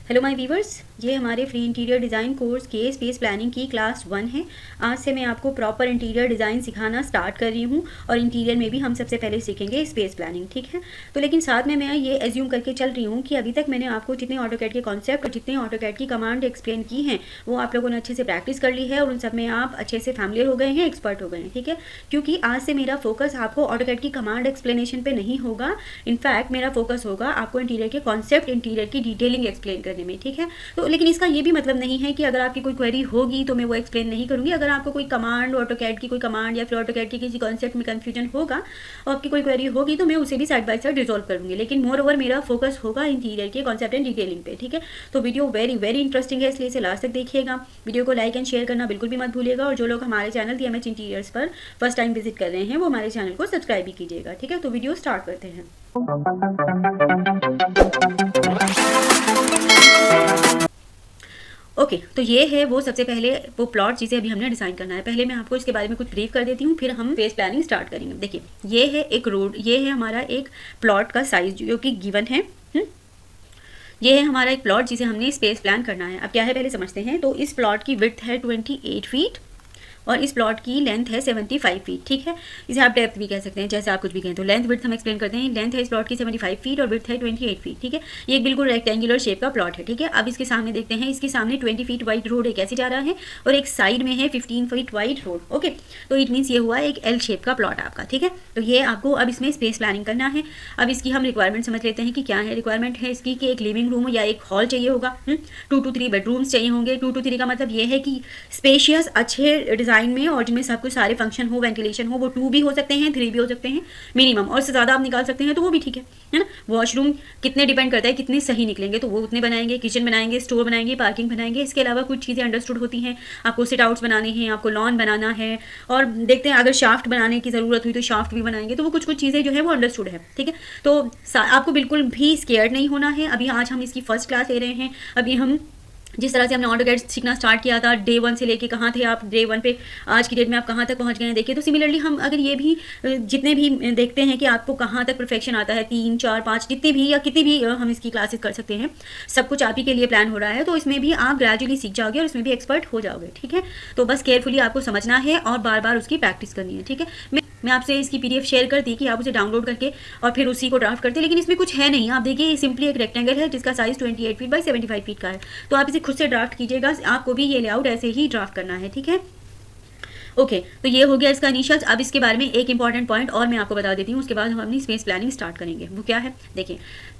Hello my viewers, ये हमारे free interior design course के स्पेस प्लानिंग की क्लास 1 है। आज से मैं आपको प्रॉपर इंटीरियर डिज़ाइन सिखाना स्टार्ट कर रही हूँ और इंटीरियर में भी हम सबसे पहले सीखेंगे स्पेस प्लानिंग, ठीक है। तो लेकिन साथ में मैं ये एज्यूम करके चल रही हूँ कि अभी तक मैंने आपको जितने ऑटोकैड के कॉन्सेप्ट और जितने ऑटोकैड की कमांड एक्सप्लेन की हैं वो आप लोगों ने अच्छे से प्रैक्टिस कर ली है और उन सब में आप अच्छे से फैमिलियर हो गए हैं, एक्सपर्ट हो गए हैं, ठीक है। क्योंकि आज से मेरा फोकस आपको ऑटोकैड की कमांड एक्सप्लेनेशन पे नहीं होगा। इनफैक्ट मेरा फोकस होगा आपको इंटीरियर के कॉन्सेप्ट, इंटीरियर की डिटेलिंग एक्सप्लेन करने में, ठीक है। तो लेकिन इसका ये भी मतलब नहीं है कि अगर आपकी कोई क्वेरी होगी तो मैं वो एक्सप्लेन नहीं करूंगी। अगर आपको कोई कमांड, ऑटोकैड की कोई कमांड या फिर ऑटोकैड की किसी कॉन्सेप्ट में कंफ्यूजन होगा और आपकी कोई क्वेरी होगी तो मैं उसे भी साइड बाय साइड रिजॉल्व करूंगी। लेकिन मोर ओवर मेरा फोकस होगा इंटीरियर के कॉन्सेप्ट एंड डिटेलिंग पे, ठीक है। तो वीडियो वेरी वेरी इंटरेस्टिंग है, इसलिए इसे लास्ट तक देखिएगा। वीडियो को लाइक एंड शेयर करना बिल्कुल भी मत भूलिएगा और जो लोग हमारे चैनल DMH इंटीरियर्स पर फर्स्ट टाइम विजिट कर रहे हैं वो हमारे चैनल को सब्सक्राइब भी कीजिएगा, ठीक है। तो वीडियो स्टार्ट करते हैं। ओके तो ये है वो सबसे पहले वो प्लॉट जिसे अभी हमने डिज़ाइन करना है। पहले मैं आपको इसके बारे में कुछ ब्रीफ कर देती हूँ, फिर हम फेस प्लानिंग स्टार्ट करेंगे। देखिए ये है एक रोड, ये है हमारा एक प्लॉट का साइज जो कि गिवन है। ये है हमारा एक प्लॉट जिसे हमने स्पेस प्लान करना है। अब क्या है पहले समझते हैं। तो इस प्लॉट की विड्थ है 28 फीट और इस प्लॉट की लेंथ है 75 फीट, ठीक है। इसे आप डेप्थ भी कह सकते हैं, जैसे आप कुछ भी कहें। तो लेंथ विड्थ हम एक्सप्लेन करते हैं। लेंथ है इस प्लॉट की 75 फीट और विड्थ है 28 फीट, ठीक है। ये एक बिल्कुल रेक्टेंगुलर शेप का प्लॉट है, ठीक है। अब इसके सामने देखते हैं, इसके सामने 20 फीट वाइड रोड एक ऐसे जा रहा है और एक साइड में है 15 फीट वाइड रोड, ओके। तो इट मीन्स ये हुआ एक L शेप का प्लॉट आपका, ठीक है। तो ये आपको अब इसमें स्पेस प्लानिंग करना है। अब इसकी हम रिक्वायरमेंट समझ लेते हैं कि क्या है। रिक्वायरमेंट है इसकी कि एक लिविंग रूम या एक हॉल चाहिए होगा, 2 to 3 बेडरूम्स चाहिए होंगे। 2 to 3 का मतलब ये है कि स्पेशियस अच्छे डिज़ाइन में और जिनमें सब कुछ सारे फंक्शन हो, वेंटिलेशन हो। वो 2 भी हो सकते हैं, 3 भी हो सकते हैं मिनिमम, और से ज़्यादा आप निकाल सकते हैं तो वो भी ठीक है ना। वॉशरूम कितने डिपेंड करता है कितने सही निकलेंगे, तो वो उतने बनाएंगे। किचन बनाएंगे, स्टोर बनाएंगे, पार्किंग बनाएंगे। इसके अलावा कुछ चीज़ें अंडरस्टूड होती हैं। आपको सिट आउट्स बनाने हैं, आपको लॉन बनाना है, और देखते हैं अगर शाफ्ट बनाने की ज़रूरत हुई तो शाफ्ट भी बनाएंगे। तो वो कुछ चीज़ें जो है वो अंडरस्टूड है, ठीक है। तो आपको बिल्कुल भी स्केयर्ड नहीं होना है। अभी आज हम इसकी फर्स्ट क्लास ले रहे हैं। अभी हम जिस तरह से हमने ऑटोकैड सीखना स्टार्ट किया था डे 1 से लेके कहाँ थे आप डे 1 पे, आज की डेट में आप कहाँ तक पहुँच गए हैं देखिए। तो सिमिलरली हम अगर ये भी जितने भी देखते हैं कि आपको कहाँ तक परफेक्शन आता है, 3, 4, 5 जितने भी या कितनी भी हम इसकी क्लासेस कर सकते हैं। सब कुछ आप ही के लिए प्लान हो रहा है, तो इसमें भी आप ग्रेजुअली सीख जाओगे और इसमें भी एक्सपर्ट हो जाओगे, ठीक है। तो बस केयरफुली आपको समझना है और बार बार उसकी प्रैक्टिस करनी है, ठीक है। मैं आपसे इसकी PDF शेयर कर दी कि आप उसे डाउनलोड करके और फिर उसी को ड्राफ्ट करते, लेकिन इसमें कुछ है नहीं। आप देखिए ये सिंपली एक रेक्टेंगल है जिसका साइज 28 फीट बाई 75 फीट का है। तो आप इसे खुद से ड्राफ्ट कीजिएगा, आपको भी ये लेआउट ऐसे ही ड्राफ्ट करना है, ठीक है। ओके तो ये हो गया इसका इनिशियल्स। अब इसके बारे में एक इंपॉर्टेंट पॉइंट और मैं आपको बता देती हूँ, उसके बाद हम अपनी स्पेस प्लानिंग स्टार्ट करेंगे। वो क्या है देखिए,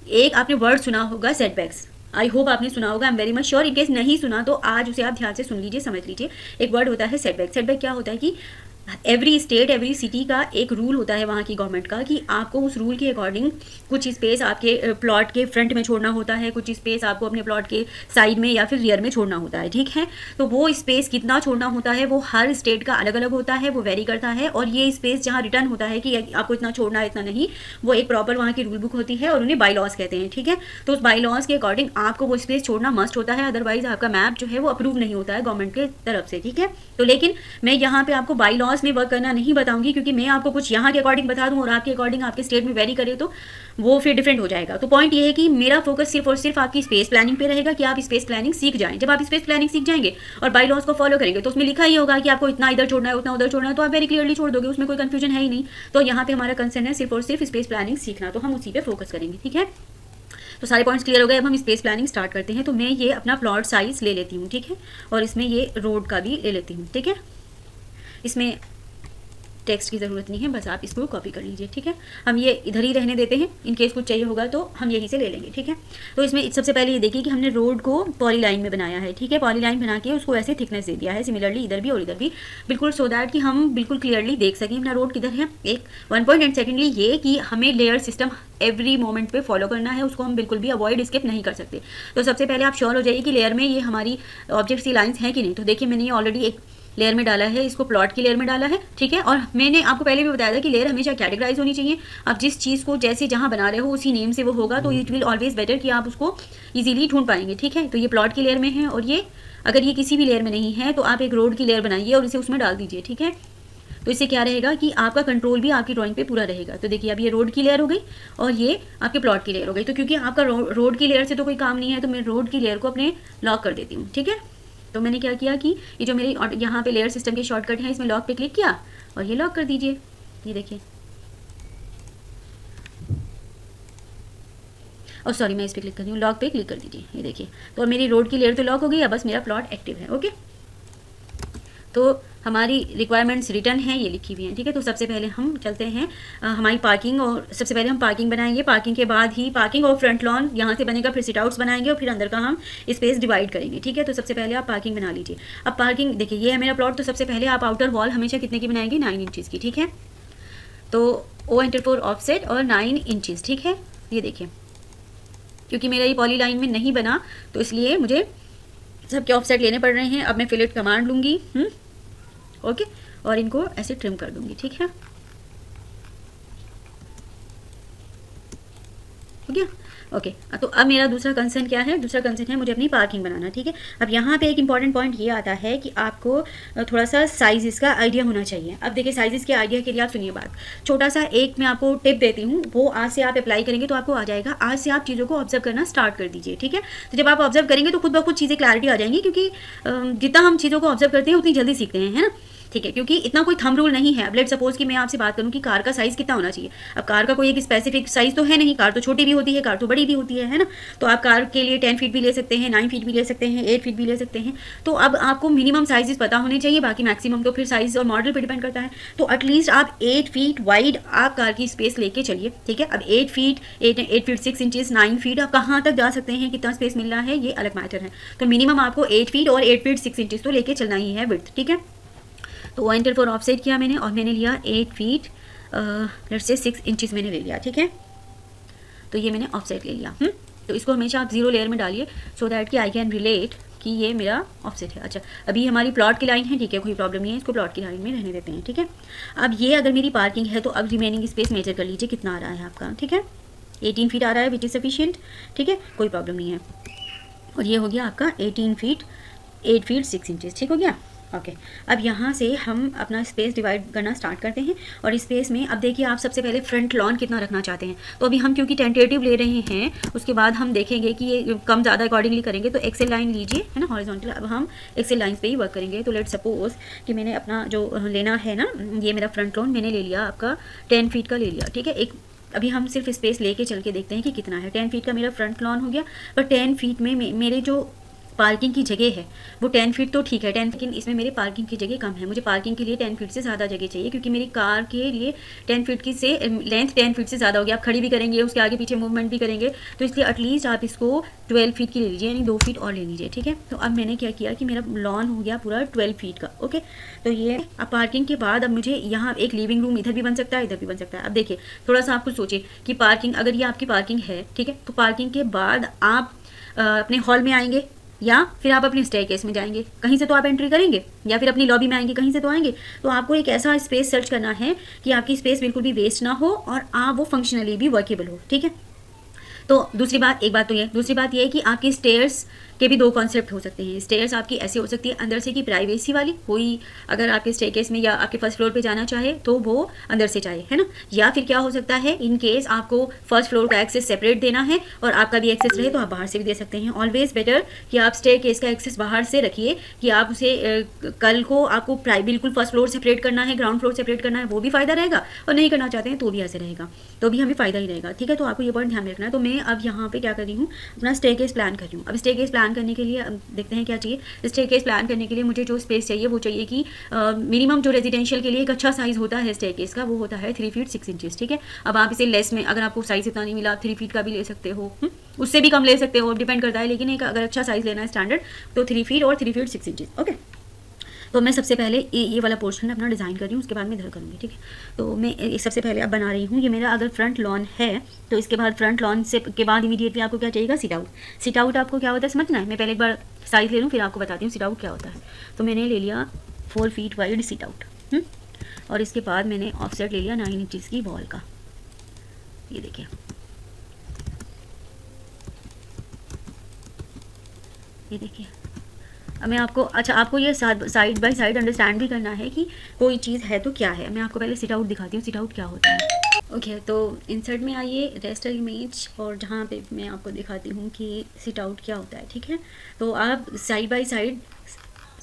एक आपने वर्ड सुना होगा सेटबैक्स। आई होप आपने सुना होगा, I am very much sure. In case नहीं सुना तो आज उसे आप ध्यान से सुन लीजिए, समझ लीजिए। एक वर्ड होता है सेटबैक। सेटबैक क्या होता है कि एवरी स्टेट, एवरी सिटी का एक रूल होता है वहाँ की गवर्नमेंट का कि आपको उस रूल के अकॉर्डिंग कुछ स्पेस आपके प्लॉट के फ्रंट में छोड़ना होता है, कुछ स्पेस आपको अपने प्लॉट के साइड में या फिर रियर में छोड़ना होता है, ठीक है। तो वो स्पेस कितना छोड़ना होता है वो हर स्टेट का अलग अलग होता है, वो वेरी करता है। और ये स्पेस जहाँ रिटर्न होता है कि आपको इतना छोड़ना है इतना नहीं, वो एक प्रॉपर वहाँ की रूल बुक होती है और उन्हें बाई लॉज कहते हैं, ठीक है। तो उस बाई लॉज के अकॉर्डिंग आपको वो स्पेस छोड़ना मस्ट होता है, अदरवाइज आपका मैप जो है वो अप्रूव नहीं होता है गवर्नमेंट के तरफ से, ठीक है। तो लेकिन मैं यहाँ पे आपको बाई लॉज में वर्क करना नहीं बताऊंगी, क्योंकि मैं आपको कुछ यहाँ के अकॉर्डिंग बता दूं और आपके अकॉर्डिंग आपके स्टेट में वेरी करे तो वो फिर डिफरेंट हो जाएगा। तो पॉइंट ये है कि मेरा फोकस सिर्फ और सिर्फ आपकी स्पेस प्लानिंग पे रहेगा कि आप स्पेस प्लानिंग सीख जाएं। जब आप स्पेस प्लानिंग सीख जाएंगे और बाई लॉज को फॉलो करेंगे तो उसमें लिखा ही होगा कि आपको इतना इधर छोड़ना है, उतना उधर छोड़ना है, तो आप वेरी क्लियरली छोड़ दोगे, उसमें कोई कंफ्यूजन है ही नहीं। तो यहाँ पे हमारा कंसर्न है सिर्फ और सिर्फ स्पेस प्लानिंग सीखना, तो हम उसी पे फोकस करेंगे, ठीक है। तो सारे पॉइंट्स क्लियर हो गए। अब हम स्पेस प्लानिंग स्टार्ट करते हैं। तो मैं ये अपना प्लॉट साइज ले लेती हूँ, ठीक है, और इसमें ये रोड का भी ले लेती हूँ, ठीक है। इसमें टेक्स्ट की ज़रूरत नहीं है, बस आप इसको कॉपी कर लीजिए, ठीक है। हम ये इधर ही रहने देते हैं, इन केस कुछ चाहिए होगा तो हम यहीं से ले लेंगे, ठीक है। तो इसमें सबसे पहले ये देखिए कि हमने रोड को पॉलीलाइन में बनाया है, ठीक है। पॉलीलाइन बना के उसको ऐसे थिकनेस दे दिया है, सिमिलरली इधर भी और इधर भी, बिल्कुल सो दैट कि हम बिल्कुल क्लियरली देख सकें अपना रोड किधर है। एक 1 पॉइंट। एंड सेकेंडली ये कि हमें लेयर सिस्टम एवरी मोमेंट पे फॉलो करना है, उसको हम बिल्कुल भी अवॉइड स्किप नहीं कर सकते। तो सबसे पहले आप श्योर हो जाइए कि लेयर में ये हमारी ऑब्जेक्ट्स की लाइन्स हैं कि नहीं। तो देखिए मैंने ये ऑलरेडी एक लेयर में डाला है, इसको प्लॉट की लेयर में डाला है, ठीक है। और मैंने आपको पहले भी बताया था कि लेयर हमेशा कैटेगराइज होनी चाहिए। आप जिस चीज़ को जैसे जहाँ बना रहे हो उसी नेम से वो होगा, तो इट विल ऑलवेज बेटर कि आप उसको इजीली ढूंढ पाएंगे, ठीक है। तो ये प्लॉट की लेयर में है और ये अगर ये किसी भी लेयर में नहीं है तो आप एक रोड की लेयर बनाइए और इसे उसमें डाल दीजिए, ठीक है। तो इससे क्या रहेगा कि आपका कंट्रोल भी आपकी ड्राइंग पे पूरा रहेगा। तो देखिए अब ये रोड की लेयर हो गई और ये आपके प्लॉट की लेयर हो गई। तो क्योंकि आपका रोड की लेयर से तो कोई काम नहीं है, तो मैं रोड की लेयर को अपने लॉक कर देती हूँ, ठीक है। तो मैंने क्या किया कि ये जो मेरी यहाँ पे लेयर सिस्टम के शॉर्टकट हैं, इसमें लॉक पे क्लिक किया और ये लॉक कर दीजिए। ये देखिए, और सॉरी मैं इस पर क्लिक कर रही हूँ, लॉक पे क्लिक कर दीजिए। ये देखिए, तो मेरी रोड की लेयर तो लॉक हो गई, अब बस मेरा प्लॉट एक्टिव है। ओके, तो हमारी रिक्वायरमेंट्स रिटर्न है, ये लिखी हुई है, ठीक है। तो सबसे पहले हम चलते हैं हमारी पार्किंग, और सबसे पहले हम पार्किंग बनाएंगे। पार्किंग के बाद ही पार्किंग और फ्रंट लॉन यहाँ से बनेगा, फिर सिट आउट्स बनाएंगे और फिर अंदर का हम स्पेस डिवाइड करेंगे, ठीक है। तो सबसे पहले आप पार्किंग बना लीजिए। अब पार्किंग देखिए, ये है मेरा प्लॉट। तो सबसे पहले आप आउटर वॉल हमेशा कितने की बनाएंगे, 9 इंचज़ की, ठीक है। तो ओ एंटर फॉर ऑफसेट और 9 इंचज़, ठीक है। ये देखिए, क्योंकि मेरा ये पॉली लाइन में नहीं बना तो इसलिए मुझे सबके ऑफसेट लेने पड़ रहे हैं। अब मैं फिलेट कमांड लूँगी, ओके, और इनको ऐसे ट्रिम कर दूँगी, ठीक है, हो गया। ओके, तो अब मेरा दूसरा कंसर्न क्या है, दूसरा कंसर्न है मुझे अपनी पार्किंग बनाना, ठीक है। अब यहाँ पे एक इंपॉर्टेंट पॉइंट ये आता है कि आपको थोड़ा सा साइज़ का आइडिया होना चाहिए। अब देखिए, साइज़ के आइडिया के लिए आप सुनिए बात, छोटा सा एक मैं आपको टिप देती हूँ, वो आज से आप अप्लाई करेंगे तो आपको आ जाएगा। आज से आप चीज़ों को ऑब्जर्व करना स्टार्ट कर दीजिए, ठीक है। तो जब आप ऑब्जर्व करेंगे तो खुद ब खुद चीज़ें क्लैरिटी आ जाएंगी, क्योंकि जितना हम चीज़ों को ऑब्जर्व करते हैं उतनी जल्दी सीखते हैं, है ना, ठीक है। क्योंकि इतना कोई थंब रूल नहीं है। अब लेट सपोज कि मैं आपसे बात करूं कि कार का साइज़ कितना होना चाहिए। अब कार का कोई एक स्पेसिफिक साइज़ तो है नहीं, कार तो छोटी भी होती है, कार तो बड़ी भी होती है ना। तो आप कार के लिए 10 फीट भी ले सकते हैं, 9 फीट भी ले सकते हैं, 8 फीट भी ले सकते हैं। तो अब आपको मिनिमम साइजेस पता होने चाहिए, बाकी मैक्सिमम तो फिर साइज़ और मॉडल पर डिपेंड करता है। तो एटलीस्ट आप 8 फीट वाइड आप कार की स्पेस लेके चलिए, ठीक है। अब 8 फीट 6 इंचज़, 9 फीट, आप कहाँ तक जा सकते हैं, कितना स्पेस मिल रहा है, ये अलग मैटर है। तो मिनिमम आपको 8 फीट और 8 फीट 6 इंचज़ तो लेके चलना ही है विड्थ, ठीक है। तो एंटर फॉर ऑफसेट किया मैंने और मैंने लिया 8 फीट लेट्स से 6 इंचज़ मैंने ले लिया, ठीक है। तो ये मैंने ऑफसेट ले लिया। तो इसको हमेशा आप 0 लेयर में डालिए सो दैट कि आई कैन रिलेट कि ये मेरा ऑफसेट है। अच्छा, अभी हमारी प्लॉट की लाइन है, ठीक है, कोई प्रॉब्लम नहीं है, इसको प्लॉट की लाइन में रहने देते हैं, ठीक है। अब ये अगर मेरी पार्किंग है तो अब रिमेनिंग स्पेस मेजर कर लीजिए कितना आ रहा है आपका, ठीक है। 18 फीट आ रहा है विच इज़ सफिशिएंट, ठीक है, कोई प्रॉब्लम नहीं है। और ये हो गया आपका 18 फीट 8 फीट 6 इंचज़, ठीक हो गया। ओके, अब यहाँ से हम अपना स्पेस डिवाइड करना स्टार्ट करते हैं। और स्पेस में अब देखिए, आप सबसे पहले फ्रंट लॉन कितना रखना चाहते हैं। तो अभी हम क्योंकि टेंटेटिव ले रहे हैं, उसके बाद हम देखेंगे कि ये कम ज़्यादा अकॉर्डिंगली करेंगे। तो एक्सेल लाइन लीजिए, है ना, हॉरिजॉन्टल। अब हम एक्सेल लाइन पे ही वर्क करेंगे। तो लेट सपोज कि मैंने अपना जो लेना है ना, ये मेरा फ्रंट लॉन मैंने ले लिया आपका 10 फीट का ले लिया, ठीक है। एक अभी हम सिर्फ स्पेस लेके चल के देखते हैं कि कितना है। 10 फीट का मेरा फ्रंट लॉन हो गया, पर 10 फीट में मेरे जो पार्किंग की जगह है वो 10 फीट तो ठीक है, 10, लेकिन इसमें मेरे पार्किंग की जगह कम है। मुझे पार्किंग के लिए 10 फीट से ज़्यादा जगह चाहिए, क्योंकि मेरी कार के लिए 10 फीट की से लेंथ 10 फीट से ज़्यादा होगी। आप खड़ी भी करेंगे, उसके आगे पीछे मूवमेंट भी करेंगे, तो इसलिए एटलीस्ट आप इसको 12 फीट की ले लीजिए, यानी 2 फीट और ले लीजिए, ठीक है। तो अब मैंने क्या किया कि मेरा लॉन हो गया पूरा 12 फीट का, ओके। तो ये अब पार्किंग के बाद अब मुझे यहाँ एक लिविंग रूम इधर भी बन सकता है, इधर भी बन सकता है। अब देखिए, थोड़ा सा आप कुछ सोचिए कि पार्किंग, अगर ये आपकी पार्किंग है, ठीक है, तो पार्किंग के बाद आप अपने हॉल में आएंगे या फिर आप अपने स्टेयरकेस में जाएंगे, कहीं से तो आप एंट्री करेंगे, या फिर अपनी लॉबी में आएंगे, कहीं से तो आएंगे। तो आपको एक ऐसा स्पेस सर्च करना है कि आपकी स्पेस बिल्कुल भी वेस्ट ना हो और आप वो फंक्शनली भी वर्केबल हो, ठीक है। तो दूसरी बात, एक बात तो ये, दूसरी बात ये है कि आपकी स्टेयर्स के भी 2 कॉन्सेप्ट हो सकते हैं। स्टेयर्स आपकी ऐसी हो सकती है अंदर से कि प्राइवेसी वाली, कोई अगर आपके स्टेयरकेस में या आपके फर्स्ट फ्लोर पे जाना चाहे तो वो अंदर से चाहे, है ना। या फिर क्या हो सकता है, इन केस आपको फर्स्ट फ्लोर का एक्सेस सेपरेट देना है और आपका भी एक्सेस रहे तो आप बाहर से भी दे सकते हैं। ऑलवेज बेटर कि आप स्टेयरकेस का एक्सेस बाहर से रखिए, कि आप उसे कल को आपको बिल्कुल फर्स्ट फ्लोर सेपरेट करना है, ग्राउंड फ्लोर सेपरेट करना है, वो भी फ़ायदा रहेगा, और नहीं करना चाहते हैं तो भी ऐसे रहेगा, तो भी हमें फ़ायदा ही रहेगा, ठीक है। तो आपको ये पॉइंट ध्यान में रखना है। तो मैं अब यहाँ पे क्या कर रही हूँ, अपना स्टेयरकेस प्लान कर रही हूँ। अब स्टेयरकेस प्लान करने के लिए देखते हैं क्या चाहिए। स्टेयरकेस प्लान करने के लिए मुझे जो स्पेस चाहिए वो चाहिए कि मिनिमम जो रेजिडेंशियल के लिए एक अच्छा साइज़ होता है स्टेयरकेस का, वो होता है 3 फीट 6 इंचज़, ठीक है। अब आप इसे लेस में, अगर आपको साइज़ इतना नहीं मिला, आप 3 फीट का भी ले सकते हो, उससे भी कम ले सकते हो, डिपेंड करता है। लेकिन एक अगर अच्छा साइज़ लेना है स्टैंडर्ड, तो 3 फीट और 3 फीट 6 इंचज़, ओके। तो मैं सबसे पहले ये वाला पोर्शन अपना डिज़ाइन कर रही हूँ, उसके बाद मैं इधर करूँगी, ठीक है। तो मैं सबसे पहले अब बना रही हूँ, ये मेरा अगर फ्रंट लॉन है तो इसके बाद फ्रंट लॉन से के बाद इमीडिएटली आपको क्या चाहिएगा, सिट आउट। सिट आउट आपको क्या होता है समझना है। मैं पहले एक बार साइज़ ले लूँ, फिर आपको बताती हूँ सिट आउट क्या होता है। तो मैंने ले लिया 4 फीट वाइड सिट आउट, और इसके बाद मैंने ऑफसेट ले लिया 9 इंचज़ की वॉल का, ये देखिए, ये देखिए। अब मैं आपको, अच्छा आपको ये साइड बाय साइड अंडरस्टैंड भी करना है कि कोई चीज़ है तो क्या है। मैं आपको पहले सिट आउट दिखाती हूँ, सिट आउट क्या होता है। ओके तो इंसर्ट में आइए, रेस्टर इमेज, और जहाँ पे मैं आपको दिखाती हूँ कि सिट आउट क्या होता है। ठीक है, तो आप साइड बाय साइड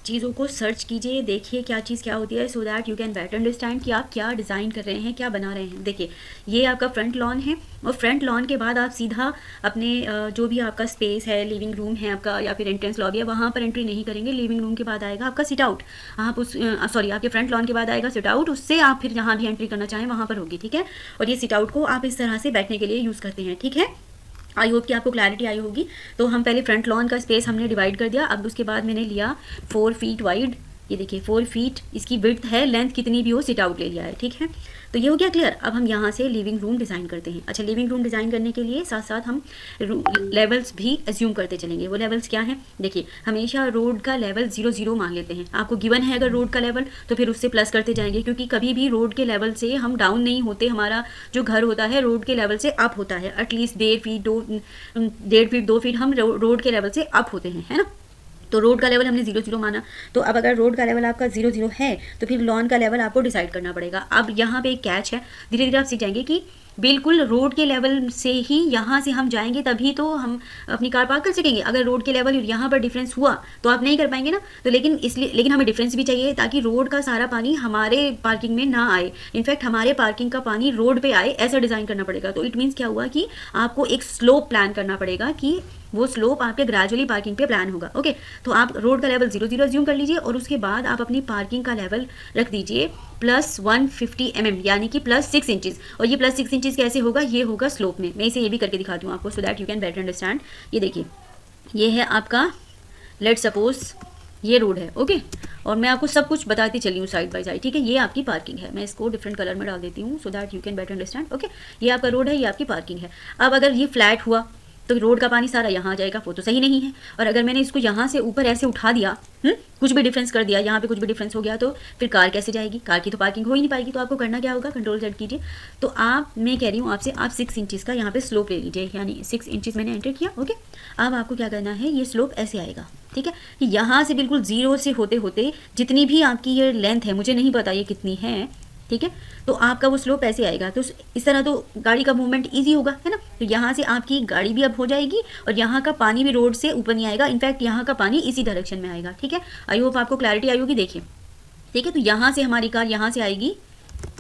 चीज़ों को सर्च कीजिए, देखिए क्या चीज़ क्या होती है, so that you can better understand कि आप क्या डिज़ाइन कर रहे हैं, क्या बना रहे हैं। देखिए ये आपका फ्रंट लॉन है, और फ्रंट लॉन के बाद आप सीधा अपने जो भी आपका स्पेस है, लिविंग रूम है आपका या फिर एंट्रेंस लॉबी है, वहाँ पर एंट्री नहीं करेंगे। लिविंग रूम के बाद आएगा आपका सिट आउट, आप उस सॉरी आपके फ्रंट लॉन के बाद आएगा सिट आउट, उससे आप फिर जहाँ भी एंट्री करना चाहें वहाँ पर होगी। ठीक है, और ये सिट आउट को आप इस तरह से बैठने के लिए यूज़ करते हैं। ठीक है, आई होप कि आपको क्लैरिटी आई होगी। तो हम पहले फ्रंट लॉन का स्पेस हमने डिवाइड कर दिया। अब उसके बाद मैंने लिया 4 फीट वाइड, ये देखिए 4 फीट इसकी विड्थ है, लेंथ कितनी भी हो सिट आउट ले लिया है। ठीक है, तो ये हो गया क्लियर। अब हम यहाँ से लिविंग रूम डिज़ाइन करते हैं। अच्छा, लिविंग रूम डिज़ाइन करने के लिए साथ साथ हम लेवल्स भी एज्यूम करते चलेंगे। वो लेवल्स क्या हैं, देखिए हमेशा रोड का लेवल 0 0 मान लेते हैं। आपको गिवन है अगर रोड का लेवल, तो फिर उससे प्लस करते जाएंगे, क्योंकि कभी भी रोड के लेवल से हम डाउन नहीं होते। हमारा जो घर होता है रोड के लेवल से अप होता है, एटलीस्ट 1.5 फीट 2 फीट हम रोड के लेवल से अप होते हैं, है ना। तो रोड का लेवल हमने 0 0 माना। तो अब अगर रोड का लेवल आपका 0 0 है, तो फिर लॉन का लेवल आपको डिसाइड करना पड़ेगा। अब यहाँ पे एक कैच है, धीरे धीरे आप सीख जाएंगे कि बिल्कुल रोड के लेवल से ही यहाँ से हम जाएंगे, तभी तो हम अपनी कार पार्क कर सकेंगे। अगर रोड के लेवल यहाँ पर डिफरेंस हुआ तो आप नहीं कर पाएंगे ना। तो लेकिन हमें डिफरेंस भी चाहिए, ताकि रोड का सारा पानी हमारे पार्किंग में ना आए, इनफैक्ट हमारे पार्किंग का पानी रोड पे आए, ऐसा डिज़ाइन करना पड़ेगा। तो इट मीन्स क्या हुआ कि आपको एक स्लोप प्लान करना पड़ेगा, कि वो स्लोप आपके ग्रेजुअली पार्किंग पे प्लान होगा। ओके, तो आप रोड का लेवल 0 0 अज्यूम कर लीजिए, और उसके बाद आप अपनी पार्किंग का लेवल रख दीजिए +150 mm, यानी कि +6 इंचेस। और ये +6 इंचेस कैसे होगा, ये होगा स्लोप में। मैं इसे ये भी करके दिखाती हूँ आपको, so that you can better understand. ये देखिए, ये है आपका, लेट सपोज ये रोड है। ओके, और मैं आपको सब कुछ बताती चली हूँ साइड बाय साइड। ठीक है, ये आपकी पार्किंग है, मैं इसको डिफरेंट कलर में डाल देती हूँ, so that you can better understand. Okay, ये आपका रोड है, ये आपकी पार्किंग है। अब अगर ये फ्लैट हुआ तो रोड का पानी सारा यहाँ आ जाएगा, वो तो सही नहीं है। और अगर मैंने इसको यहाँ से ऊपर ऐसे उठा दिया, कुछ भी डिफरेंस कर दिया, यहाँ पे कुछ भी डिफरेंस हो गया, तो फिर कार कैसे जाएगी, कार की तो पार्किंग हो ही नहीं पाएगी। तो आपको करना क्या होगा, कंट्रोल Z कीजिए। तो मैं कह रही हूँ आपसे, आप 6 इंचेस का यहाँ पे स्लोप ले लीजिए, यानी 6 इंचेस मैंने एंटर किया। ओके, अब आपको क्या करना है, ये स्लोप ऐसे आएगा। ठीक है, कि यहाँ से बिल्कुल 0 से होते होते जितनी भी आपकी ये लेंथ है, मुझे नहीं पता ये कितनी है, ठीक है, तो आपका वो स्लोप ऐसे आएगा। तो इस तरह तो गाड़ी का मूवमेंट इजी होगा, है ना। तो यहाँ से आपकी गाड़ी भी अब हो जाएगी, और यहाँ का पानी भी रोड से ऊपर नहीं आएगा, इनफैक्ट यहाँ का पानी इसी डायरेक्शन में आएगा। ठीक है, आई होप आपको क्लैरिटी आई होगी। देखिए, ठीक है, तो यहाँ से हमारी कार यहाँ से आएगी,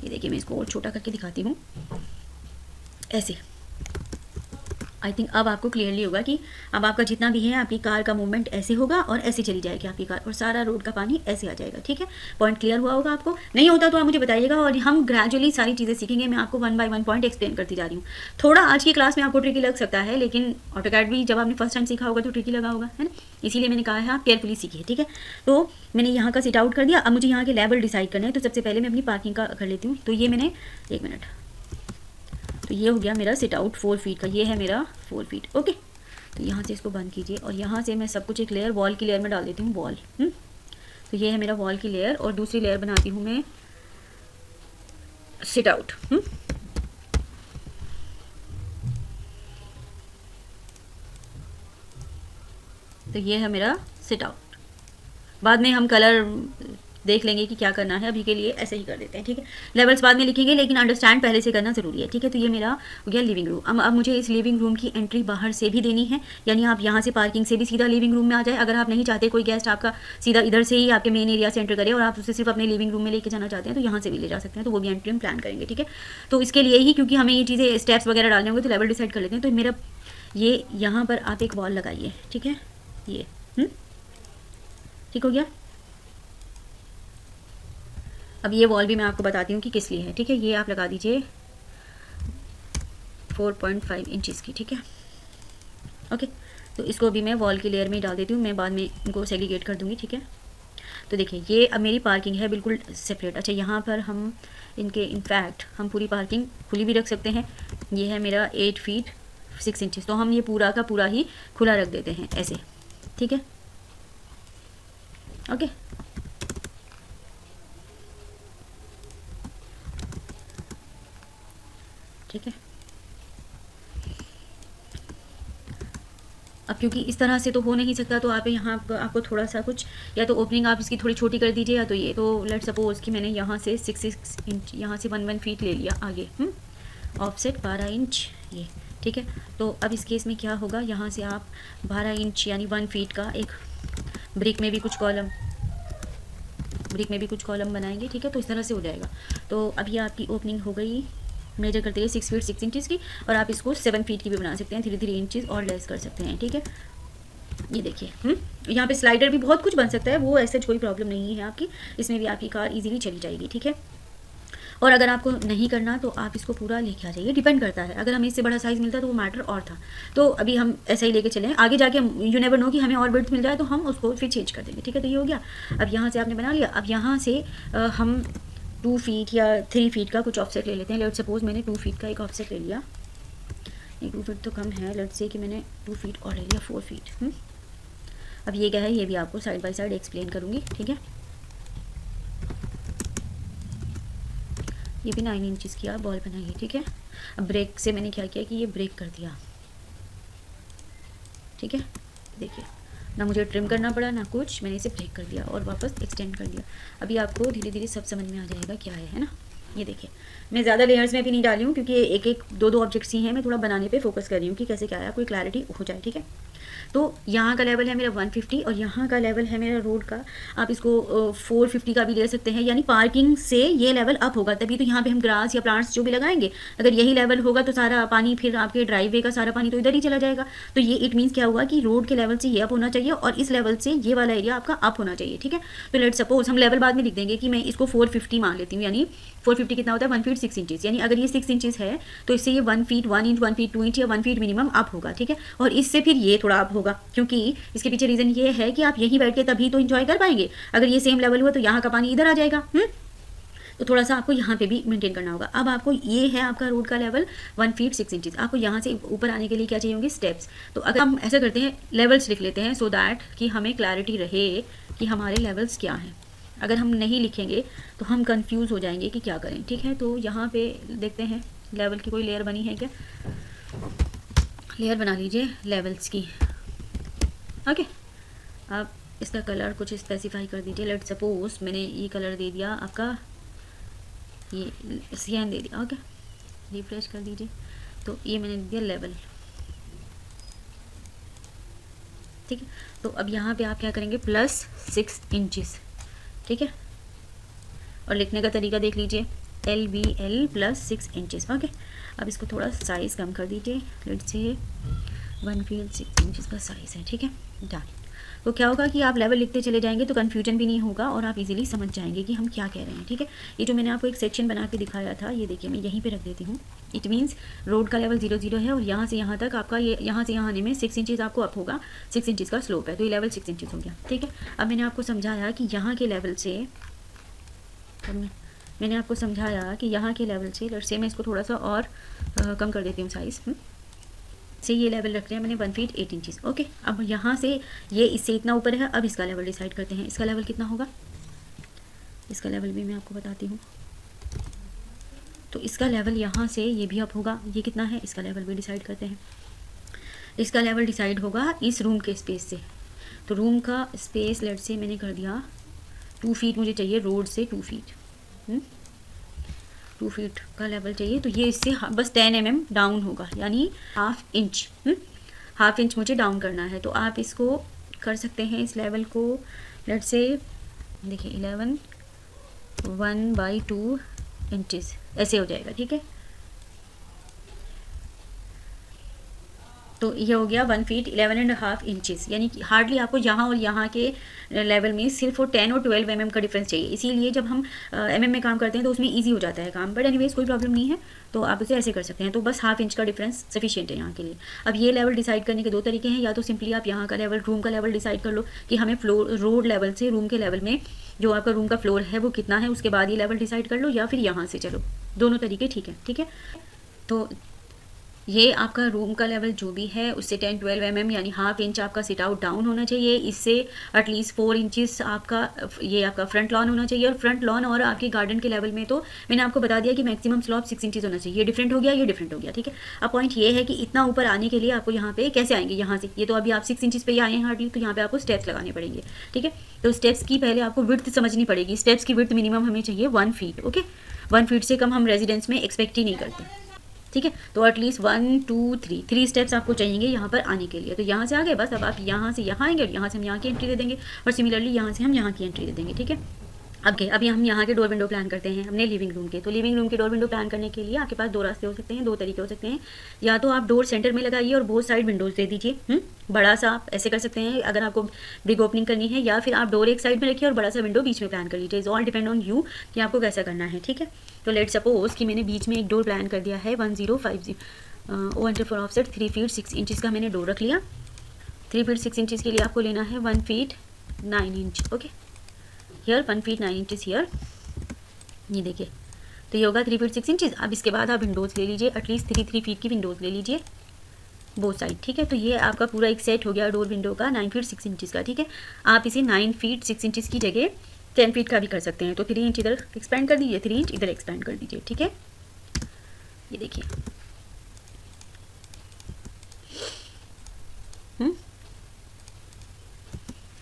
ये देखिए मैं इसको और छोटा करके दिखाती हूँ, ऐसे। आई थिंक अब आपको क्लियरली होगा कि अब आपका जितना भी है, आपकी कार का मूवमेंट ऐसे होगा और ऐसे चली जाएगी आपकी कार, और सारा रोड का पानी ऐसे आ जाएगा। ठीक है, पॉइंट क्लियर हुआ होगा आपको। नहीं होता तो आप मुझे बताइएगा, और हम ग्रेजुअली सारी चीज़ें सीखेंगे। मैं आपको 1 बाय 1 पॉइंट एक्सप्लेन करती जा रही हूँ। थोड़ा आज की क्लास में आपको ट्रिकी लग सकता है, लेकिन ऑटोकैड भी जब आपने फर्स्ट टाइम सीखा होगा तो ट्रिकी लगा होगा, है ना। इसीलिए मैंने कहा है आप केयरफुली सीखिए। ठीक है, तो मैंने यहाँ का सिट आउट कर दिया। अब मुझे यहाँ के लेवल डिसाइड करना है, तो सबसे पहले मैं अपनी पार्किंग का कर लेती हूँ। तो ये मैंने, एक मिनट, तो ये हो गया मेरा सिट आउट 4 फीट का, ये है मेरा 4 फीट। ओके, तो यहाँ से इसको बंद कीजिए, और यहाँ से मैं सब कुछ एक लेयर वॉल की लेयर में डाल देती हूँ, वॉल। तो ये है मेरा वॉल की लेयर, और दूसरी लेयर बनाती हूँ मैं सिट आउट। तो ये है मेरा सिट आउट। बाद में हम कलर देख लेंगे कि क्या करना है, अभी के लिए ऐसे ही कर देते हैं। ठीक है, लेवल्स बाद में लिखेंगे, लेकिन अंडरस्टैंड पहले से करना जरूरी है। ठीक है, तो ये मेरा हो गया लिविंग रूम। अब मुझे इस लिविंग रूम की एंट्री बाहर से भी देनी है, यानी आप यहाँ से पार्किंग से भी सीधा लिविंग रूम में आ जाए। अगर आप नहीं चाहते कोई गेस्ट आपका सीधा इधर से ही आपके मेन एरिया से एंटर करे, और आप उसे सिर्फ अपने लिविंग रूम में लेके जाना चाहते हैं, तो यहाँ से भी ले जा सकते हैं, तो वो भी एंट्री हम प्लान करेंगे। ठीक है, तो इसके लिए ही, क्योंकि हमें ये चीज़ें स्टेप्स वगैरह डालने होंगे, तो लेवल डिसाइड कर लेते हैं। तो मेरा ये यहाँ पर आप एक वॉल लगाइए। ठीक है, ये ठीक हो गया। अब ये वॉल भी मैं आपको बताती हूँ कि किस लिए है। ठीक है, ये आप लगा दीजिए 4.5 इंचेस की। ठीक है, ओके, तो इसको अभी मैं वॉल की लेयर में डाल देती हूँ, मैं बाद में इनको सेग्रीगेट कर दूँगी। ठीक है, तो देखिए ये अब मेरी पार्किंग है बिल्कुल सेपरेट। अच्छा, यहाँ पर हम इनके इनफैक्ट हम पूरी पार्किंग खुली भी रख सकते हैं। ये है मेरा 8 फीट 6 इंचेस, तो हम ये पूरा का पूरा ही खुला रख देते हैं ऐसे। ठीक है, ओके, ठीक है। अब क्योंकि इस तरह से तो हो नहीं सकता, तो आप यहाँ आपको थोड़ा सा कुछ, या तो ओपनिंग आप इसकी थोड़ी छोटी कर दीजिए, या तो ये, तो लेट सपोज कि मैंने यहाँ से 6 इंच, यहाँ से 1 फीट ले लिया आगे, ऑफसेट 12 इंच ये, ठीक है। तो अब इस केस में क्या होगा, यहाँ से आप 12 इंच यानी 1 फीट का एक ब्रिक में भी कुछ कॉलम बनाएंगे, ठीक है। तो इस तरह से हो जाएगा। तो अब ये आपकी ओपनिंग हो गई, मेजर करते हैं 6 फीट 6 इंचज़ की, और आप इसको 7 फीट की भी बना सकते हैं, 3 इंचज़ और लेस कर सकते हैं, ठीक है। ये देखिए, यहाँ पे स्लाइडर भी बहुत कुछ बन सकता है, वो ऐसे कोई प्रॉब्लम नहीं है आपकी, इसमें भी आपकी कार इजीली चली जाएगी, ठीक है। और अगर आपको नहीं करना तो आप इसको पूरा लेके आ जाइए, डिपेंड करता है, अगर हमें इससे बड़ा साइज़ मिलता तो वो मैटर और था। तो अभी हम ऐसा ही लेके चले, आगे जाके यू नेवर नो कि हमें और विड्थ मिल जाए तो हम उसको फिर चेंज कर देंगे, ठीक है। तो ये हो गया। अब यहाँ से आपने बना लिया, अब यहाँ से हम 2 फीट या 3 फीट का कुछ ऑफसेट ले लेते हैं। लेट सपोज मैंने 2 फीट का एक ऑफसेट ले लिया, ये 2 फीट तो कम है, लेट से कि मैंने 2 फीट और ले लिया, 4 फीट। अब ये क्या है, ये भी आपको साइड बाय साइड एक्सप्लेन करूँगी, ठीक है। ये भी 9 इंचज़ की आप बॉल बनाइए, ठीक है। अब ब्रेक से मैंने क्या किया कि ये ब्रेक कर दिया, ठीक है। देखिए, ना मुझे ट्रिम करना पड़ा ना कुछ, मैंने इसे ब्रेक कर दिया और वापस एक्सटेंड कर दिया। अभी आपको धीरे धीरे सब समझ में आ जाएगा क्या है ना। ये देखिए, मैं ज़्यादा लेयर्स में भी नहीं डाली हूँ, क्योंकि एक एक दो दो ऑब्जेक्ट्स ही हैं, मैं थोड़ा बनाने पे फोकस कर रही हूँ कि कैसे क्या है, कोई क्लैरिटी हो जाए, ठीक है। तो यहाँ का लेवल है मेरा 150 और यहाँ का लेवल है मेरा रोड का, आप इसको 450 का भी ले सकते हैं, यानी पार्किंग से ये लेवल अप होगा, तभी तो यहाँ पे हम ग्रास या प्लांट्स जो भी लगाएंगे, अगर यही लेवल होगा तो सारा पानी फिर आपके ड्राइववे का सारा पानी तो इधर ही चला जाएगा। तो ये इट मीन्स क्या हुआ कि रोड के लेवल से ये अप होना चाहिए और इस लेवल से ये वाला एरिया आपका अप होना चाहिए, ठीक है। तो लेट सपोज हम लेवल बाद में लिख देंगे कि मैं इसको 450 मान लेती हूँ, यानी 450 कितना होता है, 1 फीट 6 इंचज़, यानी अगर ये 6 इंचज़ है तो इससे ये 1 फीट 1 इंच 1 फीट 2 इंच या 1 फीट मिनिमम अप होगा, ठीक है। और इससे फिर ये थोड़ा अप होगा, क्योंकि इसके पीछे रीज़न ये है कि आप यहीं बैठ के तभी तो इंजॉय कर पाएंगे, अगर ये सेम लेवल हुआ तो यहाँ का पानी इधर आ जाएगा, तो थोड़ा सा आपको यहाँ पे भी मेंटेन करना होगा। अब आपको ये है आपका रोड का लेवल 1 फीट 6 इंचज़, आपको यहाँ से ऊपर आने के लिए क्या चाहिए होंगे, स्टेप्स। तो अगर हम ऐसा करते हैं, लेवल्स लिख लेते हैं, सो दैट कि हमें क्लैरिटी रहे कि हमारे लेवल्स क्या हैं। अगर हम नहीं लिखेंगे तो हम कंफ्यूज हो जाएंगे कि क्या करें, ठीक है। तो यहाँ पे देखते हैं लेवल की कोई लेयर बनी है क्या, लेयर बना लीजिए लेवल्स की, ओके। आप इसका कलर कुछ स्पेसिफाई कर दीजिए, लेट सपोज मैंने ये कलर दे दिया आपका, ये सियान दे दिया, ओके। रिफ्रेश कर दीजिए, तो ये मैंने दे दिया लेवल, ठीक है। तो अब यहाँ पे आप क्या करेंगे, +6 इंचज़, ठीक है। और लिखने का तरीका देख लीजिए, LBL +6 इंचज़, ओके। अब इसको थोड़ा साइज़ कम कर दीजिए, लेट्स से 1 फीट 6 इंचज़ का साइज़ है, ठीक है, डन। तो क्या होगा कि आप लेवल लिखते चले जाएंगे तो कन्फ्यूजन भी नहीं होगा और आप इजीली समझ जाएंगे कि हम क्या कह रहे हैं, ठीक है। ये जो मैंने आपको एक सेक्शन बना के दिखाया था, ये देखिए मैं यहीं पे रख देती हूँ। इट मीन्स रोड का लेवल 0 है और यहाँ से यहाँ तक आपका ये यहाँ से यहाँ आने में 6 इंचज़ आपको अप होगा, 6 इंचज़ का स्लोप है, तो ये लेवल 6 इंचज़ हो गया, ठीक है। अब मैंने आपको समझाया कि यहाँ के लेवल से, मैंने आपको समझाया कि यहाँ के लेवल से, लेट्स से मैं इसको थोड़ा सा और कम कर देती हूँ साइज़, से ये लेवल रख लिया मैंने 1 फीट 8 इंचज़, ओके। अब यहाँ से ये इससे इतना ऊपर है, अब इसका लेवल डिसाइड करते हैं, इसका लेवल कितना होगा, इसका लेवल भी मैं आपको बताती हूँ। तो इसका लेवल यहाँ से ये भी अप होगा, ये कितना है, इसका लेवल भी डिसाइड करते हैं। इसका लेवल डिसाइड होगा इस रूम के स्पेस से, तो रूम का स्पेस लेट से मैंने कर दिया 2 फीट मुझे चाहिए, रोड से 2 फीट, 2 फीट का लेवल चाहिए, तो ये इससे बस 10 mm डाउन होगा, यानी हाफ इंच मुझे डाउन करना है। तो आप इसको कर सकते हैं, इस लेवल को लेट से देखिए 11 1/2 इंचज़ ऐसे हो जाएगा, ठीक है। तो ये हो गया 1 फीट 11.5 इंचज़, यानी कि हार्डली आपको यहाँ और यहाँ के लेवल में सिर्फ 10 और 12 mm का डिफरेंस चाहिए। इसीलिए जब हम mm में काम करते हैं तो उसमें इजी हो जाता है काम, बट एनीवेज कोई प्रॉब्लम नहीं है, तो आप उसे ऐसे कर सकते हैं। तो बस हाफ इंच का डिफरेंस सफिशिएंट है यहाँ के लिए। अब ये लेवल डिसाइड करने के 2 तरीके हैं, या तो सिंपली आप यहाँ का लेवल, रूम का लेवल डिसाइड कर लो कि हमें फ्लोर रोड लेवल से रूम के लेवल में जो आपका रूम का फ्लोर है वो कितना है, उसके बाद ये लेवल डिसाइड कर लो, या फिर यहाँ से चलो, दोनों तरीके ठीक है, ठीक है। तो ये आपका रूम का लेवल जो भी है उससे 10-12 mm यानी हाफ इंच आपका सिट आउट डाउन होना चाहिए। इससे एटलीस्ट 4 इंचेस आपका ये आपका फ्रंट लॉन होना चाहिए। और फ्रंट लॉन और आपके गार्डन के लेवल में तो मैंने आपको बता दिया कि मैक्सिमम स्लॉप 6 इंचेस होना चाहिए। ये डिफरेंट हो गया, ये डिफरेंट हो गया, ठीक है। अब पॉइंट ये है कि इतना ऊपर आने के लिए आपको यहाँ पे कैसे आएंगे, यहाँ से ये तो अभी आप 6 इंचेस पे ही आए हैं हार्डली, तो यहाँ पे आपको स्टेप्स लगाने पड़ेंगे, ठीक है। तो स्टेप्स की पहले आपको विड्थ समझनी पड़ेगी। स्टेप्स की विड्थ मिनिमम हमें चाहिए 1 फीट, ओके। 1 फीट से कम हम रेजिडेंस में एक्सपेक्ट ही नहीं करते, ठीक है। तो एटलीस्ट 1 2 3 स्टेप्स आपको चाहिए यहाँ पर आने के लिए। तो यहाँ से आ गए, बस अब आप यहाँ से यहाँ आएंगे और यहाँ से हम यहाँ की एंट्री दे देंगे और सिमिलरली यहाँ से हम यहाँ की एंट्री दे देंगे, ठीक है। अभी हम यहाँ के डोर विंडो प्लान करते हैं हमने लिविंग रूम के। तो लिविंग रूम के डोर विंडो प्लान करने के लिए आपके पास 2 रास्ते हो सकते हैं, 2 तरीके हो सकते हैं। या तो आप डोर सेंटर में लगाइए और बोथ साइड विंडोज़ दे दीजिए, बड़ा सा आप ऐसे कर सकते हैं अगर आपको बिग ओपनिंग करनी है। या फिर आप डोर एक साइड में रखिए और बड़ा सा विंडो बीच में प्लान कर लीजिए। Is all depend on you कि आपको कैसा करना है, ठीक है। तो लेट सपोज कि मैंने बीच में एक डोर प्लान कर दिया है 1050 ओएंटर फॉर ऑफसेट 3 फीट 6 इंचज़ का मैंने डोर रख लिया। 3 फीट 6 इंचज़ के लिए आपको लेना है 1 feet 9 inch, okay. Here 1 feet 9 inches here, ये देखिए। तो ये होगा 3 फीट 6 इंचज़। अब इसके बाद आप विंडोज़ ले लीजिए, एटलीस्ट 3 फीट की विंडोज़ ले लीजिए बोथ साइड, ठीक है। तो ये आपका पूरा एक सेट हो गया डोर विंडो का 9 फीट 6 इंचज़ का, ठीक है। आप इसे 9 फीट 6 इंचज़ की जगह 10 फीट का भी कर सकते हैं। तो 3 इंच इधर एक्सपेंड कर दीजिए, 3 इंच इधर एक्सपेंड कर दीजिए, ठीक है। ये देखिए,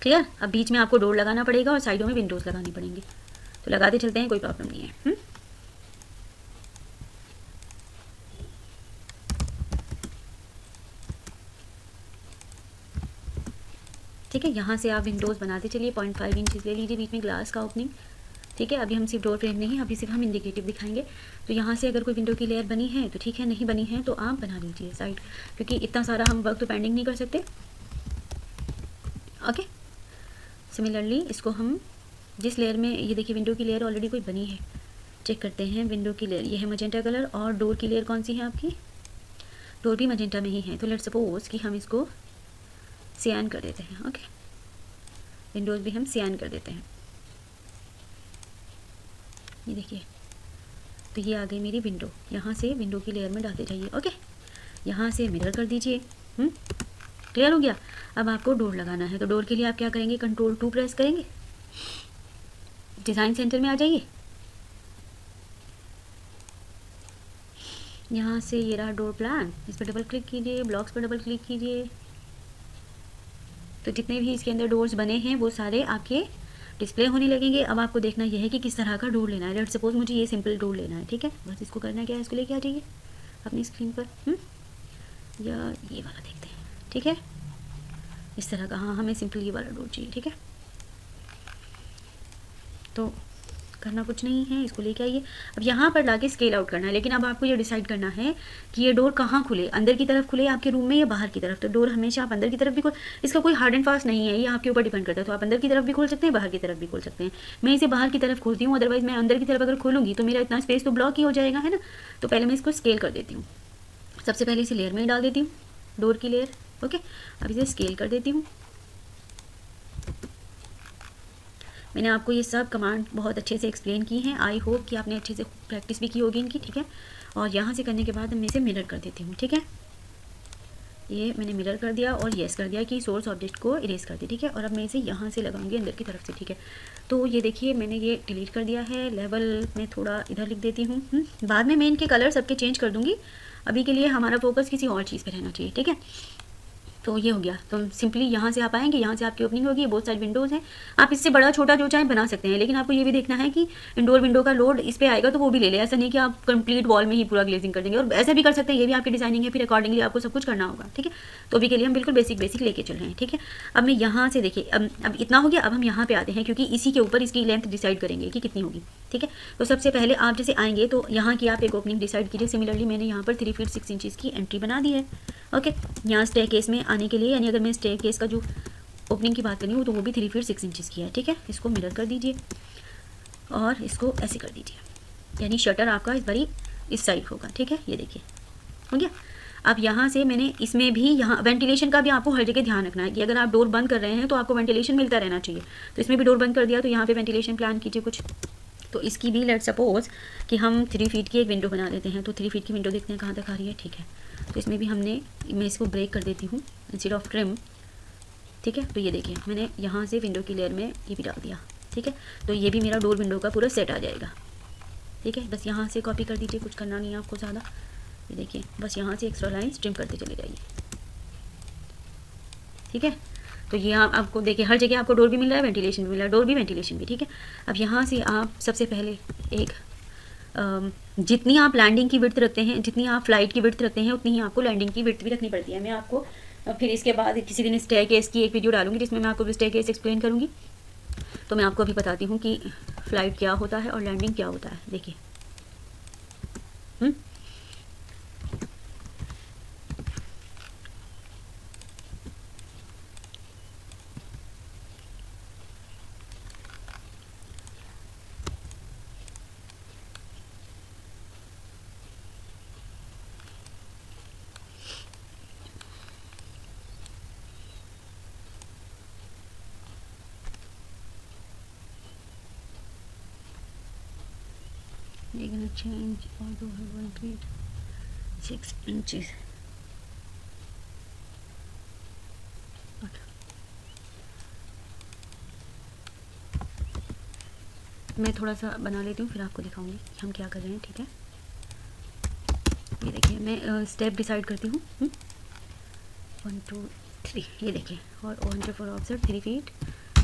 क्लियर। अब बीच में आपको डोर लगाना पड़ेगा और साइडों में विंडोज़ लगानी पड़ेंगी। तो लगाते चलते हैं, कोई प्रॉब्लम नहीं है। ठीक है, यहाँ से आप विंडोज़ बनाते चलिए। 0.5 इंचज़ ले लीजिए बीच में ग्लास का ओपनिंग, ठीक है। अभी हम सिर्फ डोर फ्रेम नहीं, अभी सिर्फ हम इंडिकेटिव दिखाएंगे। तो यहाँ से अगर कोई विंडो की लेयर बनी है तो ठीक है, नहीं बनी है तो आप बना लीजिए साइड, क्योंकि इतना सारा हम वर्क तो पेंडिंग नहीं कर सकते, ओके। सिमिलरली इसको हम जिस लेयर में, ये देखिए विंडो की लेयर ऑलरेडी कोई बनी है, चेक करते हैं विंडो की लेयर। ये है मजेंटा कलर और डोर की लेयर कौन सी है आपकी, डोर भी मजेंटा में ही है। तो लेट्स सपोज कि हम इसको सियान कर देते हैं, ओके। विंडोज़ भी हम सियान कर देते हैं, ये देखिए। तो ये आ गई मेरी विंडो, यहाँ से विंडो की लेयर में डालते जाइए, ओके। यहाँ से मिरर कर दीजिए, क्लियर हो गया। अब आपको डोर लगाना है, तो डोर के लिए आप क्या करेंगे, कंट्रोल 2 प्रेस करेंगे, डिज़ाइन सेंटर में आ जाइए। यहाँ से ये रहा डोर प्लान, इस पर डबल क्लिक कीजिए, ब्लॉक्स पर डबल क्लिक कीजिए। तो जितने भी इसके अंदर डोर्स बने हैं वो सारे आपके डिस्प्ले होने लगेंगे। अब आपको देखना यह है कि किस तरह का डोर लेना है। लेट्स सपोज मुझे ये सिंपल डोर लेना है, ठीक है। बस इसको करना क्या है, इसको लेके आ जाइए अपनी स्क्रीन पर, या ये वाला देखते हैं, ठीक है। इस तरह का, हाँ हमें सिंपल ये वाला डोर चाहिए, ठीक है। तो करना कुछ नहीं है, इसको लेके आइए। अब यहाँ पर लाके स्केल आउट करना है, लेकिन अब आपको ये डिसाइड करना है कि ये डोर कहाँ खुले, अंदर की तरफ खुले आपके रूम में या बाहर की तरफ। तो डोर हमेशा आप अंदर की तरफ भी खोल, इसका कोई हार्ड एंड फास्ट नहीं है, ये आपके ऊपर डिपेंड करता है। तो आप अंदर की तरफ भी खोल सकते हैं, बाहर की तरफ भी खोल सकते हैं। मैं इसे बाहर की तरफ खोलती हूँ, अदरवाइज मैं अंदर की तरफ अगर खोलूँगी तो मेरा इतना स्पेस तो ब्लॉक ही हो जाएगा, है ना। तो पहले मैं इसको स्केल कर देती हूँ। सबसे पहले इसे लेयर में डाल देती हूँ, डोर की लेयर, ओके। अब इसे स्केल कर देती हूँ। मैंने आपको ये सब कमांड बहुत अच्छे से एक्सप्लेन की हैं, आई होप कि आपने अच्छे से प्रैक्टिस भी की होगी इनकी, ठीक है। और यहाँ से करने के बाद मैं इसे मिरर कर देती हूँ, ठीक है। ये मैंने मिरर कर दिया और येस कर दिया कि सोर्स ऑब्जेक्ट को इरेज कर दिया, ठीक है। और अब मैं इसे यहाँ से लगाऊंगी अंदर की तरफ से, ठीक है। तो ये देखिए मैंने ये डिलीट कर दिया है। लेवल में थोड़ा इधर लिख देती हूँ, बाद में मैं इनके कलर सबके चेंज कर दूँगी। अभी के लिए हमारा फोकस किसी और चीज़ पर रहना चाहिए, ठीक है। तो ये हो गया। तो सिंपली यहाँ से आप आएंगे, यहाँ से आपकी ओपनिंग होगी, बहुत सारी विंडोज़ हैं। आप इससे बड़ा छोटा जो चाहे बना सकते हैं, लेकिन आपको ये भी देखना है कि इंडोर विंडो का लोड इस पे आएगा तो वो भी ले ले। ऐसा नहीं कि आप कंप्लीट वॉल में ही पूरा ग्लेजिंग कर देंगे, और ऐसा भी कर सकते हैं, ये भी आपकी डिजाइनिंग है, फिर अकॉर्डिंगली आपको सब कुछ करना होगा, ठीक है। तो अभी के लिए हम बिल्कुल बेसिक लेके चल रहे हैं, ठीक है। अब मैं यहाँ से देखिए, अब इतना हो गया। अब हम यहाँ पे आते हैं, क्योंकि इसी के ऊपर इसकी लेंथ डिसाइड करेंगे कि कितनी होगी, ठीक है। तो सबसे पहले आप जैसे आएंगे तो यहाँ की आप एक ओपनिंग डिसाइड कीजिए। सिमिलरली मैंने यहाँ पर 3 फीट 6 इंचज़ की एंट्री बना दी है, ओके। यहाँ स्टेयरकेस में आने के लिए, यानी अगर मैं स्टेयरकेस का जो ओपनिंग की बात कर रही हूँ तो वो भी 3 फीट 6 इंचज़ की है, ठीक है। इसको मिरर कर दीजिए और इसको ऐसे कर दीजिए, यानी शटर आपका इस बारी इस साइड होगा, ठीक है। ये देखिए हो गया। अब यहाँ से मैंने इसमें भी, यहाँ वेंटिलेशन का भी आपको हर जगह ध्यान रखना है कि अगर आप डोर बंद कर रहे हैं तो आपको वेंटिलेशन मिलता रहना चाहिए। तो इसमें भी डोर बंद कर दिया, तो यहाँ पे वेंटिलेशन प्लान कीजिए कुछ। तो इसकी भी लेट्स सपोज कि हम 3 फीट की एक विंडो बना लेते हैं। तो 3 फीट की विंडो देखते हैं कहाँ तक आ रही है, ठीक है। तो इसमें भी मैं इसको ब्रेक कर देती हूँ इंस्टेड ऑफ ट्रिम, ठीक है। तो ये देखिए मैंने यहाँ से विंडो की लेयर में ये भी डाल दिया, ठीक है। तो ये भी मेरा डोर विंडो का पूरा सेट आ जाएगा, ठीक है। बस यहाँ से कॉपी कर दीजिए, कुछ करना नहीं है आपको ज़्यादा। ये देखिए बस यहाँ से एक्स्ट्रा लाइन्स ट्रिम करते चले जाइए, ठीक है। तो ये आपको देखिए हर जगह आपको डोर भी मिल रहा है, वेंटिलेशन भी मिल रहा है, डोर भी वेंटिलेशन भी, ठीक है। अब यहाँ से आप सबसे पहले एक जितनी आप लैंडिंग की विड्थ रखते हैं, जितनी आप फ्लाइट की विड्थ रखते हैं, उतनी ही आपको लैंडिंग की विड्थ भी रखनी पड़ती है। मैं आपको फिर इसके बाद किसी दिन स्टेयरकेस की एक वीडियो डालूंगी जिसमें मैं आपको स्टेयरकेस एक्सप्लेन करूँगी। तो मैं आपको अभी बताती हूँ कि फ़्लाइट क्या होता है और लैंडिंग क्या होता है। देखिए you're gonna change although I want it 6 inches. मैं थोड़ा सा बना लेती हूँ फिर आपको दिखाऊंगी कि हम क्या कर रहे हैं, ठीक है। ये देखिए मैं स्टेप डिसाइड करती हूँ 1 2 3, ये देखिए, और on for offset 3 feet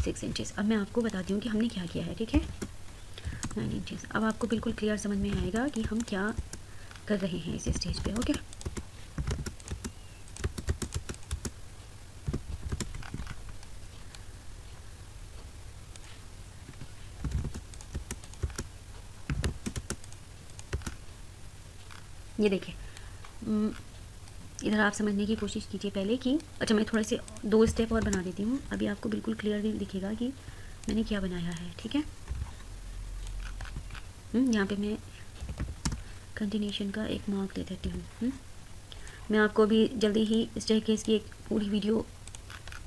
6 inches. अब मैं आपको बताती हूँ कि हमने क्या किया है, ठीक है। 9 इंचेस। अब आपको बिल्कुल क्लियर समझ में आएगा कि हम क्या कर रहे हैं इस स्टेज पे, ओके। ये देखिए इधर आप समझने की कोशिश कीजिए पहले कि अच्छा मैं थोड़े से 2 स्टेप और बना देती हूँ। अभी आपको बिल्कुल क्लियर दिखेगा कि मैंने क्या बनाया है, ठीक है। यहाँ पे मैं कंटिन्यूशन का एक मार्क दे देती हूँ। मैं आपको अभी जल्दी ही स्टेयरकेस की एक पूरी वीडियो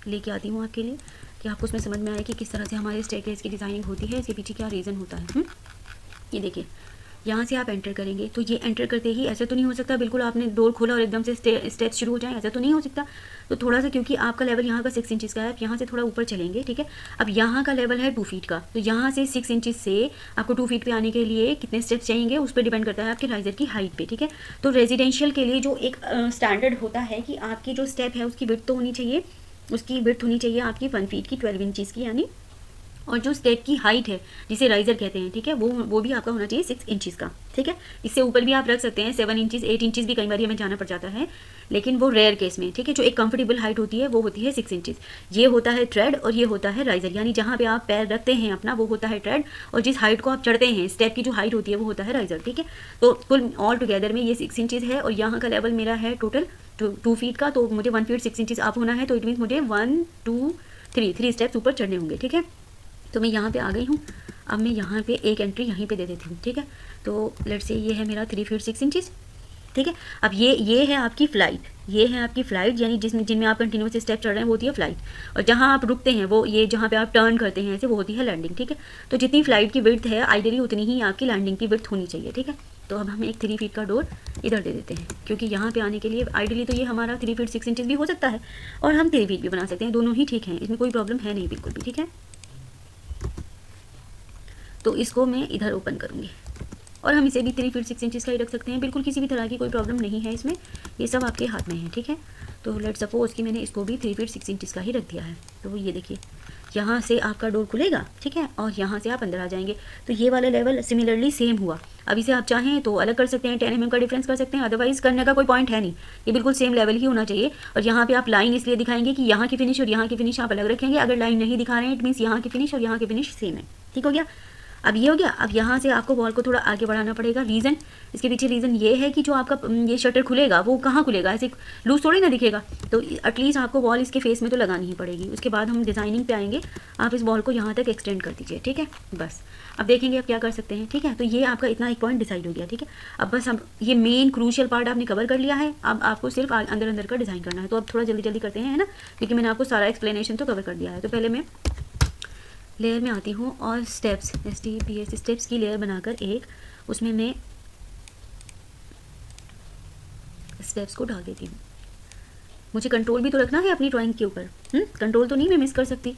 लेके आती हूँ आपके लिए कि आपको उसमें समझ में आए कि किस तरह से हमारे स्टेयरकेस की डिज़ाइनिंग होती है, इसके पीछे क्या रीज़न होता है। ये देखिए यहाँ से आप एंटर करेंगे तो ये एंटर करते ही ऐसा तो नहीं हो सकता बिल्कुल आपने डोर खोला और एकदम से स्टेप्स शुरू हो जाए, ऐसा तो नहीं हो सकता। तो थोड़ा सा क्योंकि आपका लेवल यहाँ का 6 इंचज़ का है, आप यहाँ से थोड़ा ऊपर चलेंगे, ठीक है। अब यहाँ का लेवल है 2 फीट का, तो यहाँ से 6 इंचज़ से आपको 2 फीट पे आने के लिए कितने स्टेप्स चाहिए उस पर डिपेंड करता है आपके राइजर की हाइट पे, ठीक है। तो रेजिडेंशियल के लिए जो एक स्टैंडर्ड होता है कि आपकी जो स्टेप है उसकी विड्थ तो होनी चाहिए, उसकी विड्थ होनी चाहिए आपकी 1 फीट की 12 इंचज़ की, यानी और जो स्टेप की हाइट है जिसे राइजर कहते हैं, ठीक है, वो भी आपका होना चाहिए 6 इंचज़ का, ठीक है। इससे ऊपर भी आप रख सकते हैं 7 इंचज़ 8 इंचज़ भी कई बार हमें जाना पड़ जाता है, लेकिन वो रेयर केस में, ठीक है। जो एक कंफर्टेबल हाइट होती है वो होती है 6 इंचज़। ये होता है ट्रेड और ये होता है राइजर, यानी जहाँ पे आप पैर रखते हैं अपना वो होता है ट्रेड, और जिस हाइट को आप चढ़ते हैं स्टेप की जो हाइट होती है वो होता है राइजर, ठीक है। तो कुल ऑल टुगेदर में ये 6 इंचज़ है और यहाँ का लेवल मेरा है टोटल 2 फीट का, तो मुझे 1 फीट 6 इंचज़ अप होना है, तो इट मीन्स मुझे 1 2 3 स्टेप्स ऊपर चढ़ने होंगे, ठीक है। तो मैं यहाँ पे आ गई हूँ। अब मैं यहाँ पे एक एंट्री यहीं पे दे देती हूँ, ठीक है। तो लेट्स से ये है मेरा 3 फीट 6 इंचज़, ठीक है। अब ये है आपकी फ़्लाइट, ये है आपकी फ़्लाइट, यानी जिनमें आप कंटिन्यूस स्टेप चढ़ रहे हैं वो होती है फ़्लाइट, और जहाँ आप रुकते हैं वो ये जहाँ पे आप टर्न करते हैं ऐसे वो होती है लैंडिंग, ठीक है। तो जितनी फ़्लाइट की विड्थ है आइडियली उतनी ही आपकी लैंडिंग की विड्थ होनी चाहिए, ठीक है। तो अब हम एक 3 फीट का डोर इधर दे देते हैं, क्योंकि यहाँ पे आने के लिए आइडियली तो ये हमारा 3 फीट 6 इंचज़ भी हो सकता है और हम 3 फीट भी बना सकते हैं, दोनों ही ठीक हैं, इसमें कोई प्रॉब्लम है नहीं बिल्कुल भी, ठीक है। तो इसको मैं इधर ओपन करूँगी और हम इसे भी 3 फीट 6 इंचज़ का ही रख सकते हैं, बिल्कुल किसी भी तरह की कोई प्रॉब्लम नहीं है इसमें, ये सब आपके हाथ में है, ठीक है। तो लेट्स सपोज कि मैंने इसको भी 3 फीट 6 इंचज़ का ही रख दिया है। तो ये देखिए यहाँ से आपका डोर खुलेगा, ठीक है, और यहाँ से आप अंदर आ जाएंगे। तो ये वाला लेवल सिमिलरली सेम हुआ। अब इसे आप चाहें तो अलग कर सकते हैं, 10 mm का डिफरेंस कर सकते हैं, अदरवाइज करने का कोई पॉइंट है नहीं, ये बिल्कुल सेम लेवल ही होना चाहिए। और यहाँ पे आप लाइन इसलिए दिखाएंगे कि यहाँ की फिनिश और यहाँ की फिनिश आप अलग रखेंगे, अगर लाइन नहीं दिखा रहे हैं इट मीन्स यहाँ की फिनिश और यहाँ की फिनिश सेम है, ठीक हो गया। अब ये हो गया। अब यहाँ से आपको बॉल को थोड़ा आगे बढ़ाना पड़ेगा, रीज़न इसके पीछे रीज़न ये है कि जो आपका ये शटर खुलेगा वो कहाँ खुलेगा, ऐसे लूज थोड़ी ना दिखेगा, तो एटलीस्ट आपको बॉल इसके फेस में तो लगानी ही पड़ेगी। उसके बाद हम डिज़ाइनिंग पे आएंगे, आप इस बॉल को यहाँ तक एक्सटेंड कर दीजिए, ठीक है। बस अब देखेंगे आप क्या कर सकते हैं, ठीक है। तो ये आपका इतना एक पॉइंट डिसाइड हो गया, ठीक है। अब बस हम ये मेन क्रूशियल पार्ट आपने कवर कर लिया है, अब आपको सिर्फ अंदर अंदर का डिज़ाइन करना है। तो अब थोड़ा जल्दी जल्दी करते हैं, है ना, क्योंकि मैंने आपको सारा एक्सप्लेनेशन तो कवर कर दिया है। तो पहले मैं लेयर में आती हूँ और स्टेप्स STPS स्टेप्स की लेयर बनाकर एक उसमें मैं स्टेप्स को डाल देती हूँ। मुझे कंट्रोल भी तो रखना है अपनी ड्राइंग के ऊपर, कंट्रोल तो नहीं मैं मिस कर सकती।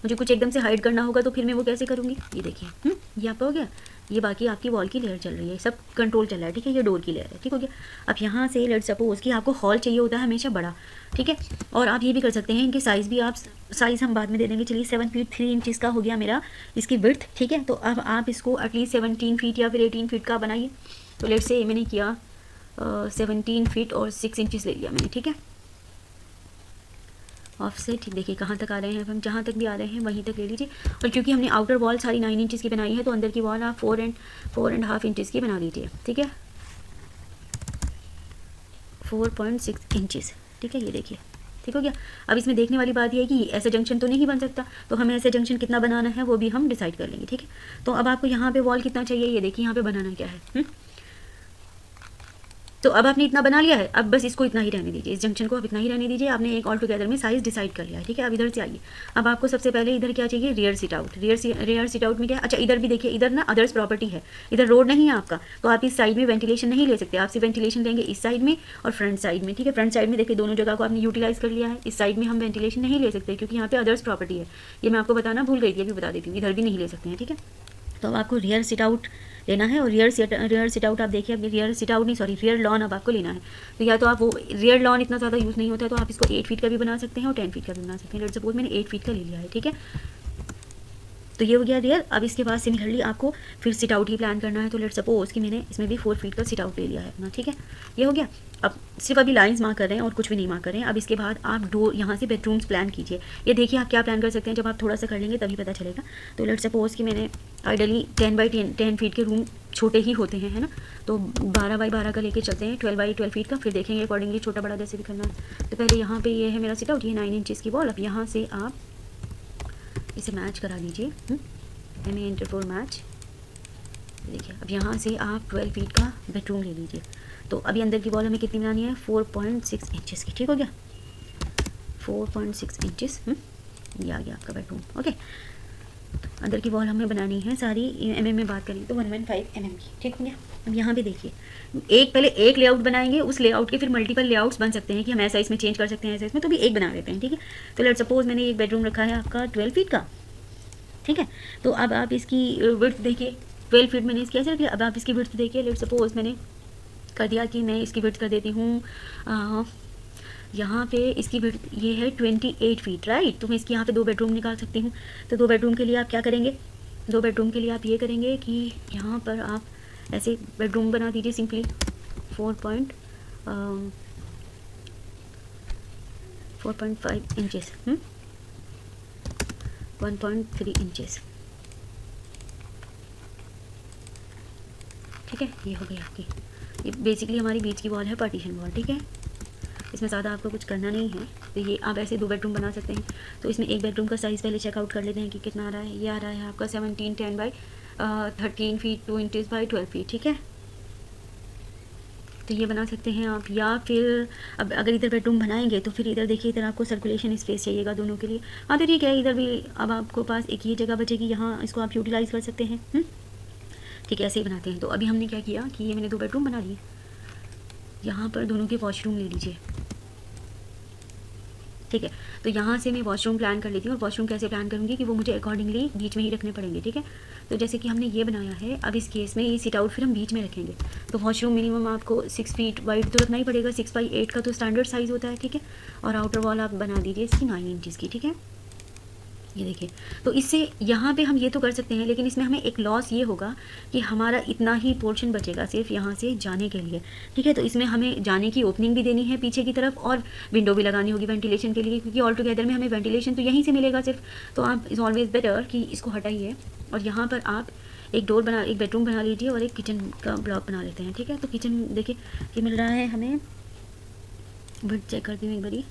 मुझे कुछ एकदम से हाइड करना होगा तो फिर मैं वो कैसे करूँगी। ये देखिए, ये आपका हो गया। ये बाकी आपकी वॉल की लेयर चल रही है, सब कंट्रोल चल रहा है, ठीक है। ये डोर की लेयर है, ठीक हो गया। अब यहाँ से लेट्स सपोज कि आपको हॉल चाहिए होता है हमेशा बड़ा, ठीक है। और आप ये भी कर सकते हैं, इनके साइज़ भी आप साइज़ हम बाद में दे देंगे। चलिए 7 फीट 3 इंचज़ का हो गया मेरा इसकी विड्थ, ठीक है। तो अब आप इसको एटलीस्ट 17 फीट या फिर 18 फीट का बनाइए। तो लेट्स से मैंने किया 17 फीट और 6 इंचज़ ले लिया मैंने, ठीक है। ऑफसेट देखिए कहाँ तक आ रहे हैं, हम जहाँ तक भी आ रहे हैं वहीं तक ले लीजिए। और क्योंकि हमने आउटर वॉल सारी 9 इंचज़ की बनाई है तो अंदर की वॉल आप 4.5 इंचज़ की बना लीजिए, ठीक है। 4.6 इंचज़, ठीक है। ये देखिए ठीक हो गया। अब इसमें देखने वाली बात यह है कि ऐसा जंक्शन तो नहीं बन सकता, तो हमें ऐसा जंक्शन कितना बनाना है वो भी हम डिसाइड कर लेंगे, ठीक है। तो अब आपको यहाँ पे वॉल कितना चाहिए, ये देखिए यहाँ पे बनाना क्या है। तो अब आपने इतना बना लिया है, अब बस इसको इतना ही रहने दीजिए, इस जंक्शन को अब इतना ही रहने दीजिए। आपने एक ऑल टुगेदर में साइज़ डिसाइड कर लिया है, ठीक है। अब इधर से आइए, अब आपको सबसे पहले इधर क्या चाहिए, rear sit out. Rear sit out में क्या, अच्छा इधर भी देखिए, इधर ना अदर्स प्रॉपर्टी है, इधर रोड नहीं है आपका, तो आप इस साइड में वेंटिलेशन नहीं ले सकते। आप सिर्फ वेंटिलेशन लेंगे इस साइड में और फ्रंट साइड में, ठीक है। फ्रंट साइड में देखिए दोनों जगह को आपने यूटिलाइज कर लिया है। इस साइड में हम वेंटिलेशन नहीं ले सकते क्योंकि यहाँ पे अदर्स प्रॉपर्टी है, ये मैं आपको बताना भूल गई थी, अभी बता देती हूँ। इधर भी नहीं ले सकते हैं, ठीक है। तो अब आपको रियर सिट आउट लेना है और रियर सिट आउट आप देखिए, अब रियर सिट आउट नहीं सॉरी रियर लॉन अब आपको लेना है। तो या तो आप वो रियर लॉन इतना ज़्यादा यूज़ नहीं होता है तो आप इसको 8 फीट का भी बना सकते हैं और 10 फीट का भी बना सकते हैं। लेट्स सपोज मैंने 8 फीट का ले लिया है, ठीक है। तो ये हो गया रियर। अब इसके बाद सिमिलरली आपको फिर सिट आउट ही प्लान करना है। तो लेट्स सपोज कि मैंने इसमें भी 4 फीट का सिट आउट ले लिया है अपना, ठीक है। ये हो गया। अब सिर्फ अभी लाइंस मार्क कर रहे हैं और कुछ भी नहीं मार्क कर रहे हैं। अब इसके बाद आप डोर यहाँ से बेडरूम्स प्लान कीजिए। ये देखिए आप क्या प्लान कर सकते हैं, जब आप थोड़ा सा कर लेंगे तभी पता चलेगा। तो लेट्स सपोज कि मैंने आइडली 10 बाई 10 फीट के रूम छोटे ही होते हैं, है ना। तो 12 बाई 12 का लेके चलते हैं, 12 बाई 12 फीट का, फिर देखेंगे अकॉर्डिंगली छोटा बड़ा जैसे भी करना है। तो पहले यहाँ पे ये है मेरा सिट आउट, ये 9 इंचज़ की वॉल। अब यहाँ से आप इसे मैच करा लीजिए, इंटर4 मैच। देखिए अब यहाँ से आप 12 फीट का बेडरूम ले लीजिए। तो अभी अंदर की वॉल हमें कितनी बनानी है, 4.6 इंचज़ की, ठीक हो गया। 4.6 इंचज़ ये आ गया आपका बेडरूम, ओके। तो अंदर की वॉल हमें बनानी है सारी mm में बात करें तो 115 mm की, ठीक हो गया। अब यहाँ पे देखिए, पहले एक लेआउट बनाएंगे, उस लेआउट के फिर मल्टीपल लेआउट्स बन सकते हैं कि हम ऐसा इसमें चेंज कर सकते हैं, ऐसा इसमें, तो भी एक बना लेते हैं, ठीक है। तो लेट्स सपोज मैंने एक बेडरूम रखा है आपका 12 फीट का, ठीक है। तो अब आप इसकी विड्थ देखिए, 12 फीट मैंने इसकी ऐसे रख लिया। अब आप इसकी विड्थ देखिए, लेट्स सपोज मैंने कर दिया कि मैं इसकी विड्थ कर देती हूँ यहाँ पे इसकी विड्थ ये है 28 फीट, राइट। तो मैं इसकी यहाँ पे 2 बेडरूम निकाल सकती हूँ। तो 2 बेडरूम के लिए आप क्या करेंगे, 2 बेडरूम के लिए आप ये करेंगे कि यहाँ पर आप ऐसे बेडरूम बना दीजिए सिंपली 4.5 इंचज़, 1.3 इंचज़, ठीक है। ये हो गई आपकी, ये बेसिकली हमारी बीच की वॉल है, पार्टीशन वॉल, ठीक है। इसमें ज़्यादा आपको कुछ करना नहीं है। तो ये आप ऐसे 2 बेडरूम बना सकते हैं। तो इसमें एक बेडरूम का साइज़ पहले चेकआउट कर लेते हैं कि कितना आ रहा है। ये आ रहा है आपका 17 by 13 feet 2 inches by 12 feet, ठीक है। तो ये बना सकते हैं आप, या फिर अब अगर इधर बेडरूम बनाएंगे तो फिर इधर देखिए, इधर आपको सर्कुलेशन स्पेस चाहिएगा दोनों के लिए। हाँ तो ठीक है, इधर भी अब आपको पास एक ये जगह बचेगी, यहाँ इसको आप यूटिलाइज़ कर सकते हैं, ठीक है। ऐसे ही बनाते हैं। तो अभी हमने क्या किया कि ये मैंने 2 बेडरूम बना लिए, यहाँ पर दोनों के वॉशरूम ले लीजिए, ठीक है। तो यहाँ से मैं वॉशरूम प्लान कर लेती हूँ, और वॉशरूम कैसे प्लान करूँगी कि वो मुझे अकॉर्डिंगली बीच में ही रखने पड़ेंगे, ठीक है। तो जैसे कि हमने ये बनाया है, अब इस केस में ये सिट आउट फिर हम बीच में रखेंगे। तो वॉशरूम मिनिमम आपको 6 फीट वाइड तो रखना ही पड़ेगा, 6 बाई 8 का तो स्टैंडर्ड साइज़ होता है, ठीक है। और आउटर वॉल आप बना दीजिए इसकी 9 इंचज़ की, ठीक है। ये देखिए, तो इससे यहाँ पे हम ये तो कर सकते हैं, लेकिन इसमें हमें एक लॉस ये होगा कि हमारा इतना ही पोर्शन बचेगा सिर्फ यहाँ से जाने के लिए, ठीक है। तो इसमें हमें जाने की ओपनिंग भी देनी है पीछे की तरफ, और विंडो भी लगानी होगी वेंटिलेशन के लिए, क्योंकि ऑल टुगेदर में हमें वेंटिलेशन तो यहीं से मिलेगा सिर्फ। तो आप इज़ ऑलवेज बेटर कि इसको हटाइए और यहाँ पर आप एक बेडरूम बना लीजिए और एक किचन का ब्लॉक बना लेते हैं, ठीक है। तो किचन देखिए ये मिल रहा है हमें, बट चेक करती हूँ एक बारी,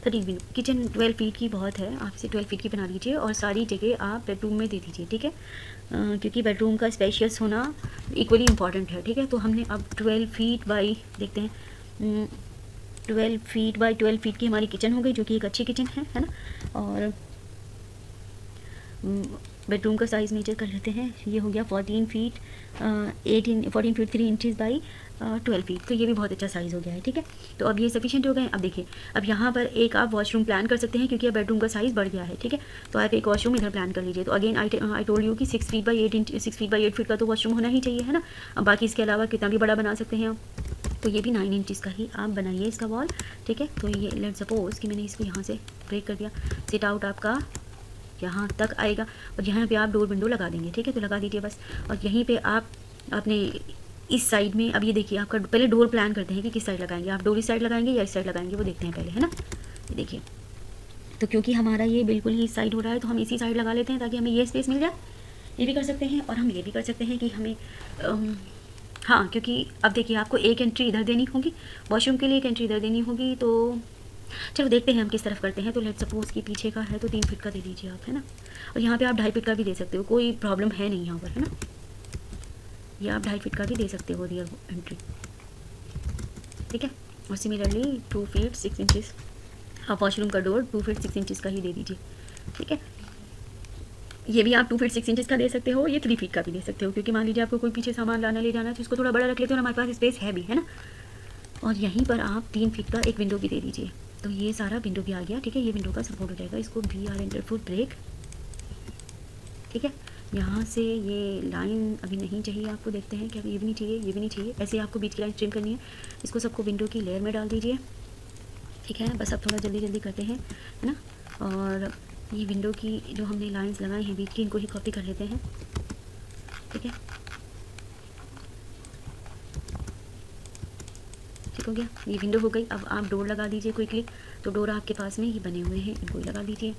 13 फीट किचन 12 फीट की बहुत है, आप इसे 12 फीट की बना लीजिए और सारी जगह आप बेडरूम में दे दीजिए, ठीक है। क्योंकि बेडरूम का स्पेशियस होना इक्वली इम्पॉर्टेंट है, ठीक है। तो हमने अब 12 फीट बाई देखते हैं 12 फीट बाई 12 फीट की हमारी किचन हो गई, जो कि एक अच्छी किचन है ना। और बेडरूम का साइज़ मेजर कर लेते हैं। ये हो गया 14 feet 14 feet 3 inches by 12 feet, तो ये भी बहुत अच्छा साइज़ हो गया है, ठीक है। तो अब ये सफिशिएंट हो गए। अब देखिए, अब यहाँ पर एक आप वॉशरूम प्लान कर सकते हैं क्योंकि अब बेडरूम का साइज़ बढ़ गया है, ठीक है। तो आप एक वॉशरूम इधर प्लान कर लीजिए। तो अगेन आई टोल्ड यू कि 6 फीट बाई 8 फीट का तो वॉशरूम होना ही चाहिए, है ना। अब बाकी इसके अलावा कितना भी बड़ा बना सकते हैं आप, तो ये भी 9 इंचज़ का ही आप बनाइए इसका वॉल, ठीक है। तो ये लेट्स सपोज कि मैंने इसको यहाँ से ब्रेक कर दिया, सिट आउट आपका यहाँ तक आएगा और यहाँ पे आप डोर विंडो लगा देंगे, ठीक है। तो लगा दीजिए बस। और यहीं पे आप अपने इस साइड में, अब ये देखिए आपका पहले डोर प्लान करते हैं कि किस साइड लगाएंगे, आप डोर इस साइड लगाएंगे या इस साइड लगाएंगे, वो देखते हैं पहले, है ना। ये देखिए, तो क्योंकि हमारा ये बिल्कुल ही इस साइड हो रहा है तो हम इसी साइड लगा लेते हैं ताकि हमें ये स्पेस मिल जाए। ये भी कर सकते हैं और हम ये भी कर सकते हैं कि हमें हाँ, क्योंकि अब देखिए आपको एक एंट्री इधर देनी होगी, वॉशरूम के लिए एक एंट्री इधर देनी होगी। तो चलो देखते हैं हम किस तरफ करते हैं। तो लेट्स सपोज कि पीछे का है तो 3 फीट का दे दीजिए आप, है ना। और यहाँ पे आप 2.5 फीट का भी दे सकते हो, कोई प्रॉब्लम है नहीं यहाँ पर, है ना। ये आप 2.5 फीट का भी दे सकते हो रियर एंट्री, ठीक है। और सिमिलरली 2 फीट 6 इंचज़ आप वॉशरूम का डोर 2 फीट 6 इंचज़ का ही दे दीजिए, ठीक है। ये भी आप 2 फीट 6 इंचज़ का दे सकते हो, ये 3 फीट का भी दे सकते हो, क्योंकि मान लीजिए आपको कोई पीछे सामान लाना ले जाना है तो इसको थोड़ा बड़ा रख लेते हो, हमारे पास स्पेस है भी, है ना। और यहीं पर आप 3 फीट का एक विंडो भी दे दीजिए। तो ये सारा विंडो भी आ गया, ठीक है। ये विंडो का सपोर्ट हो जाएगा, इसको भी आर एंटर फुट ब्रेक, ठीक है। यहाँ से ये लाइन अभी नहीं चाहिए आपको, देखते हैं क्या, ये भी नहीं चाहिए, ये भी नहीं चाहिए, ऐसे आपको बीच की लाइन ट्रिम करनी है। इसको सबको विंडो की लेयर में डाल दीजिए, ठीक है। बस अब थोड़ा जल्दी जल्दी करते हैं, है ना। और ये विंडो की जो हमने लाइंस लगाई हैं बीच की, इनको ही कॉपी कर लेते हैं, ठीक है। ठीक हो गया, ये विंडो हो गई। अब आप डोर लगा दीजिए क्विकली। तो डोर आपके पास में ही बने हुए हैं, इनको ही लगा दीजिए,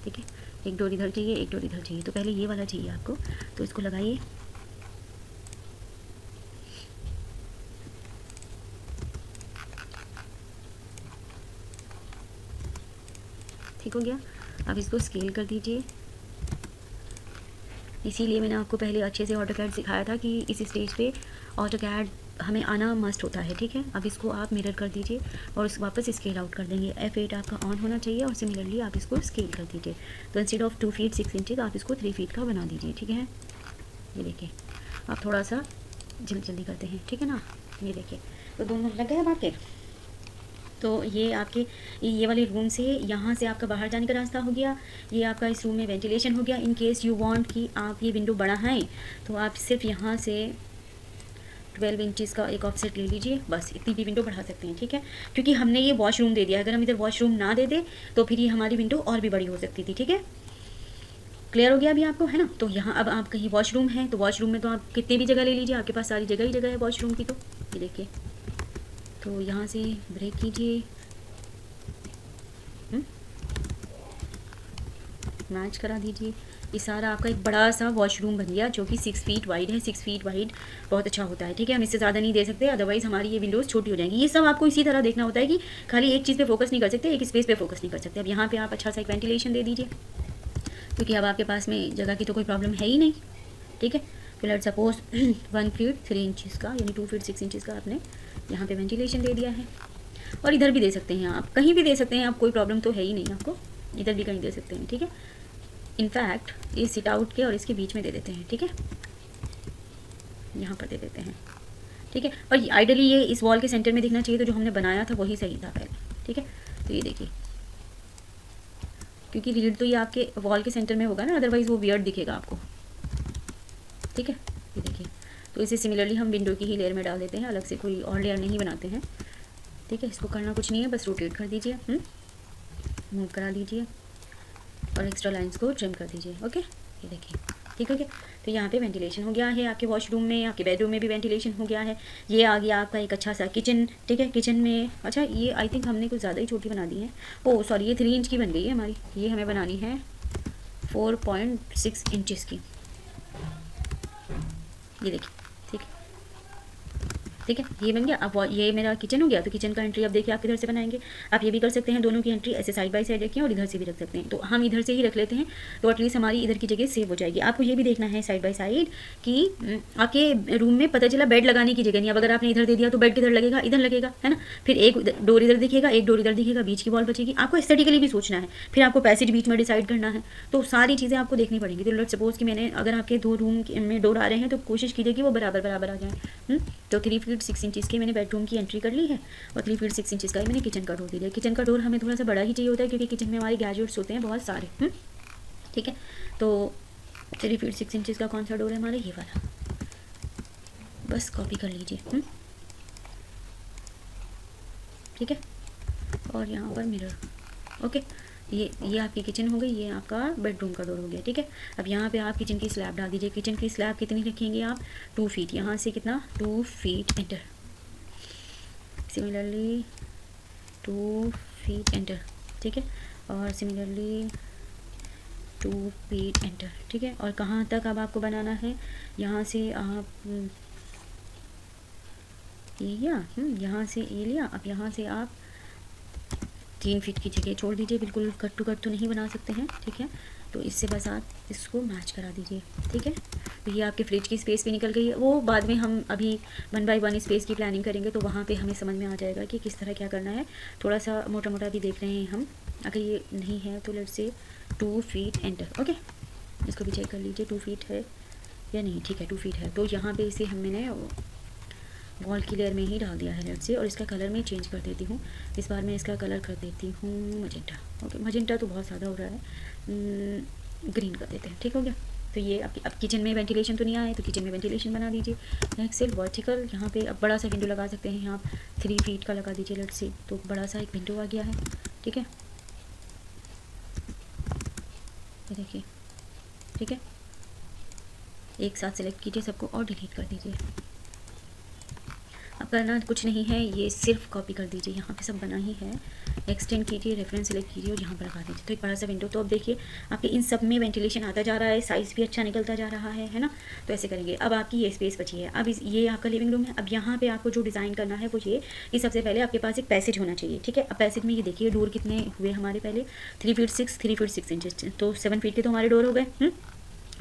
ठीक है। एक डोर इधर चाहिए, एक डोर इधर चाहिए। तो पहले ये वाला चाहिए आपको, तो इसको लगाइए, ठीक हो गया। अब इसको स्केल कर दीजिए। इसीलिए मैंने आपको पहले अच्छे से ऑटोकैड सिखाया था कि इस स्टेज पे ऑटोकैड हमें आना मस्ट होता है, ठीक है। अब इसको आप मिरर कर दीजिए और इसको वापस स्केल आउट कर देंगे। F8 आपका ऑन होना चाहिए और सिमिलरली आप इसको स्केल कर दीजिए। तो इंस्टेड ऑफ 2 फीट 6 इंचज़ आप इसको 3 फीट का बना दीजिए, ठीक है। ये देखिए, आप थोड़ा सा जल्दी जल्दी करते हैं, ठीक है ना। ये देखिए, तो दोनों लग गए अब आपके। तो ये आपके ये वाले रूम से, यहाँ से आपका बाहर जाने का रास्ता हो गया। ये आपका इस रूम में वेंटिलेशन हो गया। इन केस यू वांट कि आप ये विंडो बढ़ाएं तो आप सिर्फ यहाँ से 12 इंचज़ का एक ऑफसेट ले लीजिए, बस इतनी भी विंडो बढ़ा सकते हैं, ठीक है। क्योंकि हमने ये वॉशरूम दे दिया, अगर हम इधर वॉशरूम ना दे दें तो फिर ये हमारी विंडो और भी बड़ी हो सकती थी, ठीक है। क्लियर हो गया अभी आपको, है ना। तो यहाँ अब आप कहीं वॉशरूम है तो वॉशरूम में तो आप कितनी भी जगह ले लीजिए, आपके पास सारी जगह ही जगह है वॉशरूम की। तो ये देखिए, तो यहाँ से ब्रेक कीजिए, मैच करा दीजिए। ये सारा आपका एक बड़ा सा वॉशरूम बन गया जो कि 6 फीट वाइड है। 6 फीट वाइड बहुत अच्छा होता है, ठीक है। हम इससे ज़्यादा नहीं दे सकते, अदरवाइज़ हमारी ये विंडोज़ छोटी हो जाएंगी। ये सब आपको इसी तरह देखना होता है कि खाली एक चीज़ पे फोकस नहीं कर सकते, एक स्पेस पे फोकस नहीं कर सकते। अब यहाँ पे आप अच्छा सा एक वेंटिलेशन दे दीजिए, क्योंकि अब आपके पास में जगह की तो कोई प्रॉब्लम है ही नहीं, ठीक है। तो लेट्स सपोज 1 फीट 3 इंचज़ का यानी 2 फीट 6 इंचज़ का आपने यहाँ पे वेंटिलेशन दे दिया है। और इधर भी दे सकते हैं, आप कहीं भी दे सकते हैं, आप कोई प्रॉब्लम तो है ही नहीं आपको, इधर भी कहीं दे सकते हैं, ठीक है। इनफैक्ट ये सिट आउट के और इसके बीच में दे देते हैं, ठीक है, यहाँ पर दे देते हैं, ठीक है। और आइडली ये इस वॉल के सेंटर में दिखना चाहिए, तो जो हमने बनाया था वही सही था पहले, ठीक है। तो ये देखिए, क्योंकि लीड तो ये आपके वॉल के सेंटर में होगा ना, अदरवाइज़ वो वियर्ड दिखेगा आपको, ठीक है। ये देखिए, तो इसे सिमिलरली हम विंडो की ही लेयर में डाल देते हैं, अलग से कोई और लेयर नहीं बनाते हैं, ठीक है। इसको करना कुछ नहीं है, बस रोटेट कर दीजिए, मूव करा दीजिए और एक्स्ट्रा लाइंस को ट्रिम कर दीजिए, ओके। ये देखिए, ठीक हो गया। तो यहाँ पे वेंटिलेशन हो गया है, आपके वॉशरूम में, आपके बेडरूम में भी वेंटिलेशन हो गया है। ये आ गया आपका एक अच्छा सा किचन, ठीक है। किचन में अच्छा, ये आई थिंक हमने कुछ ज़्यादा ही छोटी बना दी है, ओह सॉरी, ये 3 इंच की बन गई है हमारी, ये हमें बनानी है 4.6 इंचज़ की। ये देखिए, ठीक है, ठीक है, ये बन गया। अब ये मेरा किचन हो गया, तो किचन का एंट्री अब देखिए आप किधर से बनाएंगे। आप ये भी कर सकते हैं, दोनों की एंट्री ऐसे साइड बाय साइड रखें और इधर से भी रख सकते हैं। तो हम इधर से ही रख लेते हैं, तो एटलीस्ट हमारी इधर की जगह सेव हो जाएगी। आपको ये भी देखना है साइड बाय साइड कि आपके रूम में पता चला बेड लगाने की जगह नहीं। अब अगर आपने इधर दे दिया तो बेड किधर लगेगा, इधर लगेगा, है ना। फिर एक डोर इधर दिखेगा, एक डोर इधर दिखेगा, बीच की वॉल बचेगी। आपको एस्थेटिकली भी सोचना है, फिर आपको पैसेज बीच में डिसाइड करना है, तो सारी चीज़ें आपको देखनी पड़ेंगी। तो लेट सपोज कि मैंने अगर आपके 2 रूम में डोर आ रहे हैं तो कोशिश कीजिए कि वो बराबर बराबर आ जाए। तो 3 फीट 6 इंचज़ की मैंने बेडरूम की एंट्री कर ली है और 3 फीट 6 इंचज़ का ही मैंने किचन का डोर दे दिया। किचन का डोर हमें थोड़ा सा बड़ा ही चाहिए होता है क्योंकि किचन में हमारे गैजेट्स होते हैं बहुत सारे। ठीक है, तो 3 फीट 6 इंचज़ का कौन सा डोर है हमारा, ये वाला, बस कॉपी कर लीजिए। ठीक है, और यहाँ पर मिरर। ओके, ये आपकी किचन हो गई, ये आपका बेडरूम का डोर हो गया। ठीक है, अब यहाँ पे आप किचन की स्लैब डाल दीजिए। किचन की स्लैब कितनी रखेंगे आप, 2 फीट। यहाँ से कितना, 2 feet enter. Similarly 2 feet enter. ठीक है, और सिमिलरली 2 फीट एंटर। ठीक है, और कहाँ तक अब आपको बनाना है, यहाँ से आप ये लिया, यहाँ से ये लिया। अब यहाँ से आप 3 फीट की जगह छोड़ दीजिए, बिल्कुल कट टू कट तो नहीं बना सकते हैं। ठीक है, तो इससे बस आप इसको मैच करा दीजिए। ठीक है, तो ये आपके फ्रिज की स्पेस भी निकल गई है। वो बाद में हम अभी 1 बाय 1 स्पेस की प्लानिंग करेंगे, तो वहाँ पे हमें समझ में आ जाएगा कि किस तरह क्या करना है। थोड़ा सा मोटा मोटा भी देख रहे हैं हम, अगर ये नहीं है तो let's say 2 feet enter. Okay, इसको भी चेक कर लीजिए 2 फीट है या नहीं। ठीक है, 2 फीट है। तो यहाँ पे इसे मैंने वॉल की लेयर में ही डाल दिया है लेट से, और इसका कलर मैं चेंज कर देती हूँ। इस बार मैं इसका कलर कर देती हूँ मजेंटा। ओके, मजेंटा तो बहुत ज़्यादा हो रहा है, ग्रीन कर देते हैं। ठीक हो गया, तो ये आपकी अब किचन में वेंटिलेशन तो नहीं आया, तो किचन में वेंटिलेशन बना दीजिए। एक्सेल वर्टिकल, यहाँ पे अब बड़ा सा विंडो लगा सकते हैं यहाँ 3 फीट का लगा दीजिए लेट से, तो बड़ा सा एक विंडो आ गया है। ठीक है, ये देखिए। ठीक है, एक साथ सेलेक्ट कीजिए सबको और डिलीट कर दीजिए। अब करना कुछ नहीं है, ये सिर्फ कॉपी कर दीजिए, यहाँ पे सब बना ही है। एक्सटेंड कीजिए, रेफरेंस सेलेक्ट कीजिए और यहाँ पर लगा दीजिए, तो एक बड़ा सा विंडो। तो अब देखिए आपके इन सब में वेंटिलेशन आता जा रहा है, साइज़ भी अच्छा निकलता जा रहा है ना। तो ऐसे करेंगे। अब आपकी ये स्पेस बची है, अब ये आपका लिविंग रूम है। अब यहाँ पे आपको जो डिज़ाइन करना है वो ये कि सबसे पहले आपके पास एक पैसेज होना चाहिए। ठीक है, अब पैसेज में ये देखिए डोर कितने हुए हमारे, पहले 3 फीट 6 इंचज़, तो 7 फीट के तो हमारे डोर हो गए।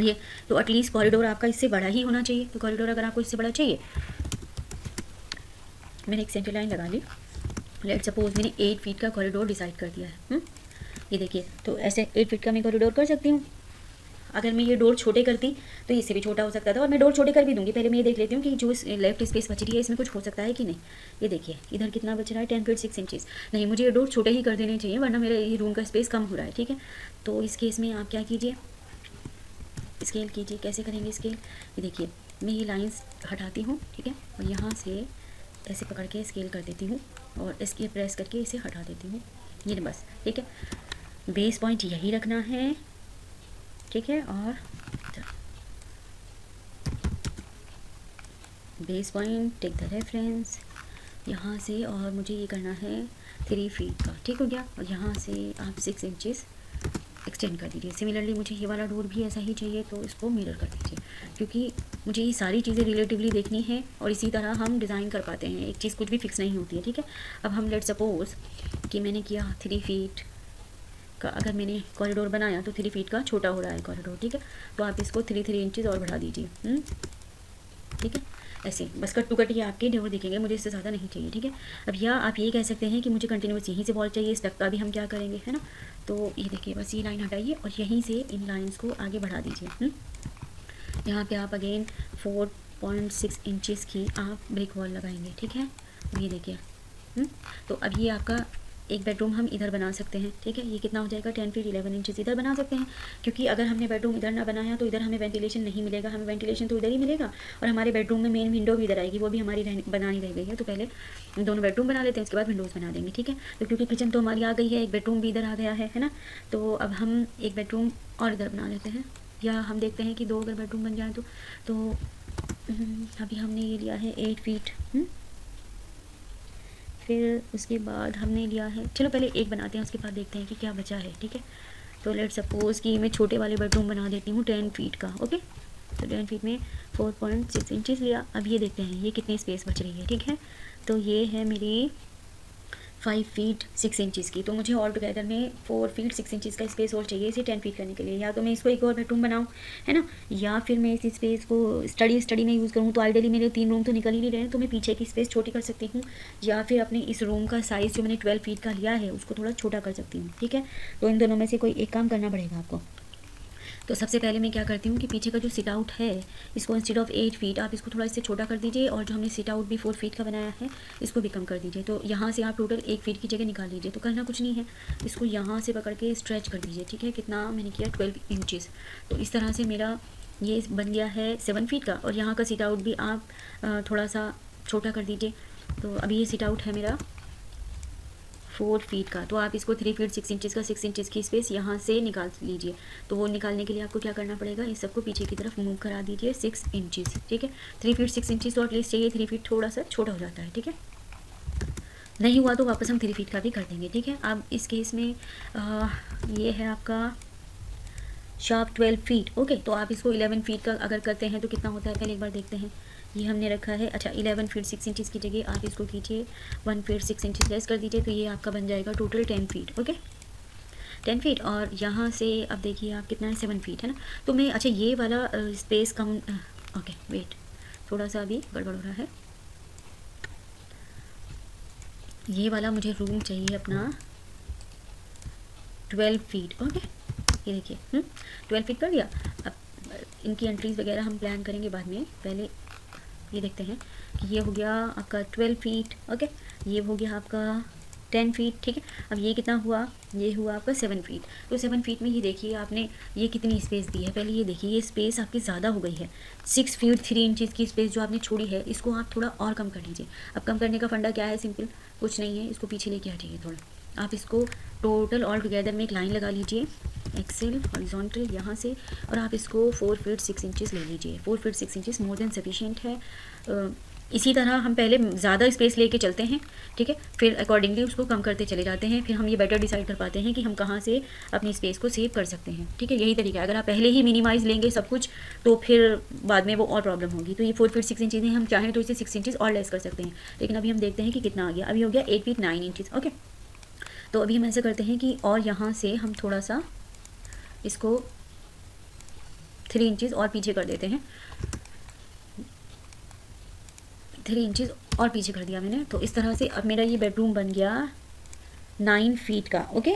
ये तो एटलीस्ट कॉरिडोर आपका इससे बड़ा ही होना चाहिए। तो कॉरिडोर अगर आपको इससे बड़ा चाहिए, मैंने एक सेंटर लाइन लगा ली। लेट सपोज मैंने 8 फीट का कॉरिडोर डिसाइड कर दिया है। ये देखिए, तो ऐसे 8 फीट का मैं कॉरिडोर कर सकती हूँ। अगर मैं ये डोर छोटे करती तो इससे भी छोटा हो सकता था, और मैं डोर छोटे कर भी दूंगी। पहले मैं ये देख लेती हूँ कि जो लेफ्ट स्पेस बच रही है इसमें कुछ हो सकता है कि नहीं। ये देखिए इधर कितना बच रहा है, 10 फीट 6 इंचज़। नहीं, मुझे ये डोर छोटे ही कर देने चाहिए, वरना मेरा ये रूम का स्पेस कम हो रहा है। ठीक है, तो इस केस में आप क्या कीजिए, स्केल कीजिए। कैसे करेंगे स्केल, ये देखिए मैं ये लाइंस हटाती हूँ। ठीक है, और यहाँ से ऐसे पकड़ के स्केल कर देती हूँ और इसके प्रेस करके इसे हटा देती हूँ। ये बस। ठीक है, बेस पॉइंट यही रखना है। ठीक है, और base point take the reference यहाँ से, और मुझे ये करना है 3 फीट का। ठीक हो गया, और यहाँ से आप 6 इंचज़ एक्सटेंड कर दीजिए। सिमिलरली मुझे ये वाला डोर भी ऐसा ही चाहिए, तो इसको मिरर कर दीजिए, क्योंकि मुझे ये सारी चीज़ें रिलेटिवली देखनी है और इसी तरह हम डिज़ाइन कर पाते हैं। एक चीज़ कुछ भी फिक्स नहीं होती है। ठीक है, अब हम लेट सपोज कि मैंने किया 3 फीट का, अगर मैंने कॉरिडोर बनाया तो 3 फीट का छोटा हो रहा है कॉरिडोर। ठीक है, तो आप इसको 3 इंचज़ और बढ़ा दीजिए। ठीक है, ऐसे बस कट टू कट ये आपके डोर दिखेंगे, मुझे इससे ज़्यादा नहीं चाहिए। ठीक है, अब या आप ये कह सकते हैं कि मुझे कंटिन्यूस यहीं से वॉल चाहिए, इस तक का भी हम क्या करेंगे, है ना। तो ये देखिए बस ये लाइन हटाइए और यहीं से इन लाइंस को आगे बढ़ा दीजिए। यहाँ पे आप अगेन 4.6 इंचज़ की आप ब्रिक वॉल लगाएंगे। ठीक है, ये देखिए। तो अब ये आपका एक बेडरूम हम इधर बना सकते हैं। ठीक है, ये कितना हो जाएगा, 10 फीट 11 इंचज़ इधर बना सकते हैं, क्योंकि अगर हमने बेडरूम इधर ना बनाया तो इधर हमें वेंटिलेशन नहीं मिलेगा। हमें वेंटिलेशन तो इधर ही मिलेगा, और हमारे बेडरूम में मेन विंडो भी इधर आएगी, वो भी हमारी बनानी रह गई है। तो पहले दोनों बेडरूम बना लेते हैं, उसके बाद विंडोज़ बना देंगे। ठीक है, तो क्योंकि किचन तो हमारी आ गई है, एक बेडरूम भी इधर आ गया है ना। तो अब हम एक बेडरूम और इधर बना लेते हैं, या हम देखते हैं कि 2 अगर बेडरूम बन जाए तो अभी हमने ये लिया है 8 फीट। फिर उसके बाद हमने लिया है, चलो पहले एक बनाते हैं, उसके बाद देखते हैं कि क्या बचा है। ठीक है, तो लेट सपोज़ कि मैं छोटे वाले बेडरूम बना देती हूँ 10 फीट का। ओके, तो 10 फीट में 4.6 इंचज़ लिया। अब ये देखते हैं ये कितनी स्पेस बच रही है, ठीक है। तो ये है मेरी 5 फीट 6 इंचज़ की, तो मुझे ऑल टुगेदर में 4 फीट 6 इंचज़ का स्पेस और चाहिए इसे 10 फीट करने के लिए। या तो मैं इसको एक और बेडरूम बनाऊँ, है ना, या फिर मैं इस स्पेस को स्टडी में यूज़ करूँ। तो आइडियली मेरे 3 रूम तो निकल ही नहीं रहे हैं, तो मैं पीछे की स्पेस छोटी कर सकती हूँ, या फिर अपने इस रूम का साइज़ जो मैंने 12 फीट का लिया है उसको थोड़ा छोटा कर सकती हूँ, ठीक है। तो इन दोनों में से कोई एक काम करना पड़ेगा आपको। तो सबसे पहले मैं क्या करती हूँ कि पीछे का जो सिट आउट है इसको इंस्टेड ऑफ 8 फीट आप इसको थोड़ा इससे छोटा कर दीजिए, और जो हमने सिट आउट भी 4 फीट का बनाया है इसको भी कम कर दीजिए। तो यहाँ से आप टोटल 1 फीट की जगह निकाल लीजिए। तो करना कुछ नहीं है, इसको यहाँ से पकड़ के स्ट्रेच कर दीजिए, ठीक है। कितना मैंने किया 12 इंचज़। तो इस तरह से मेरा ये बन गया है 7 फीट का, और यहाँ का सिट आउट भी आप थोड़ा सा छोटा कर दीजिए। तो अभी ये सिट आउट है मेरा 4 फीट का, तो आप इसको 3 फीट 6 इंचज़ का 6 इंचज़ की स्पेस यहाँ से निकाल लीजिए। तो वो निकालने के लिए आपको क्या करना पड़ेगा, इस सबको पीछे की तरफ मूव करा दीजिए 6 इंचज़, ठीक है। 3 फीट 6 इंचज़ तो एटलीस्ट चाहिए, 3 फीट थोड़ा सा छोटा हो जाता है, ठीक है। नहीं हुआ तो वापस हम 3 फीट का भी कर देंगे, ठीक है। अब इस केस में ये है आपका शार्प 12 फीट, ओके। तो आप इसको 11 फीट का अगर करते हैं तो कितना होता है पहले एक बार देखते हैं। ये हमने रखा है, अच्छा 11 फीट 6 इंचज़ की जगह आप इसको कीजिए 1 फीट 6 इंचज़ लेस कर दीजिए, तो ये आपका बन जाएगा टोटल 10 फीट, ओके 10 फीट। और यहाँ से अब देखिए आप कितना है 7 फीट, है ना। तो मैं अच्छा ये वाला स्पेस कम, ओके वेट, थोड़ा सा अभी गड़बड़ हो रहा है। ये वाला मुझे रूम चाहिए अपना 12 फीट, ओके। ये देखिए 12 फीट कर दिया। अब इनकी एंट्रीज वगैरह हम प्लान करेंगे बाद में, पहले ये देखते हैं कि ये हो गया आपका 12 फीट, ओके। ये हो गया आपका 10 फीट, ठीक है। अब ये कितना हुआ, ये हुआ आपका 7 फीट। तो 7 फीट में ये देखिए आपने ये कितनी स्पेस दी है, पहले ये देखिए ये स्पेस आपकी ज़्यादा हो गई है। 6 फीट 3 इंचज़ की स्पेस जो आपने छोड़ी है इसको आप थोड़ा और कम कर लीजिए। अब कम करने का फंडा क्या है, सिंपल कुछ नहीं है, इसको पीछे लेके हटिए थोड़ा। आप इसको टोटल ऑल टुगेदर में एक लाइन लगा लीजिए, एक्सेल हॉरिजॉन्टल यहाँ से, और आप इसको 4 फीट 6 इंचज़ ले लीजिए। 4 feet 6 inches more than sufficient है। इसी तरह हम पहले ज़्यादा स्पेस लेके चलते हैं, ठीक है, फिर अकॉर्डिंगली उसको कम करते चले जाते हैं, फिर हम ये बेटर डिसाइड कर पाते हैं कि हम कहाँ से अपनी स्पेस को सेव कर सकते हैं, ठीक है। यही तरीका है, अगर आप पहले ही मिनिमाइज़ लेंगे सब कुछ तो फिर बाद में वो और प्रॉब्लम होगी। तो ये 4 फीट 6 इंचज़ है, हम चाहें तो इसे 6 इंचज़ और लेस कर सकते हैं, लेकिन अभी हम देखते हैं कि कितना आ गया। अभी हो गया 8 फीट 9 इंचज़, ओके। तो अभी हम ऐसा करते हैं कि और यहाँ से हम थोड़ा सा इसको 3 इंचज़ और पीछे कर देते हैं, 3 इंचज़ और पीछे कर दिया मैंने। तो इस तरह से अब मेरा ये बेडरूम बन गया 9 फीट का, ओके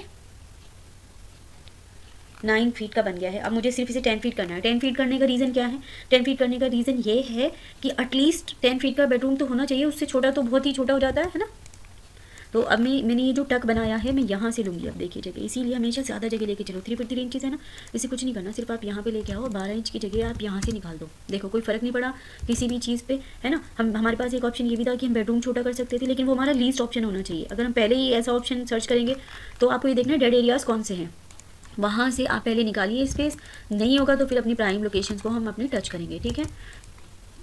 9 फीट का बन गया है। अब मुझे सिर्फ इसे 10 फीट करना है। 10 फीट करने का रीज़न क्या है, 10 फीट करने का रीज़न ये है कि एटलीस्ट 10 फीट का बेडरूम तो होना चाहिए, उससे छोटा तो बहुत ही छोटा हो जाता है ना। तो अब मैंने ये जो टक बनाया है मैं यहाँ से लूँगी, अब देखिए जगह, इसीलिए हमेशा ज़्यादा जगह लेके चलो। 3 फीट 3 इंचज़ है ना, इसे कुछ नहीं करना, सिर्फ आप यहाँ पे लेके आओ, 12 इंच की जगह आप यहाँ से निकाल दो। देखो कोई फ़र्क नहीं पड़ा किसी भी चीज़ पे, है ना। हमारे पास एक ऑप्शन ये भी था कि हम बेडरूम छोटा कर सकते थे, लेकिन वो हमारा लीस्ट ऑप्शन होना चाहिए। अगर हम पहले ही ऐसा ऑप्शन सर्च करेंगे तो आपको ये देखना डेड एरियाज़ कौन से हैं, वहाँ से आप पहले निकालिए स्पेस। नहीं होगा तो फिर अपनी प्राइम लोकेशंस को हम अपने टच करेंगे, ठीक है।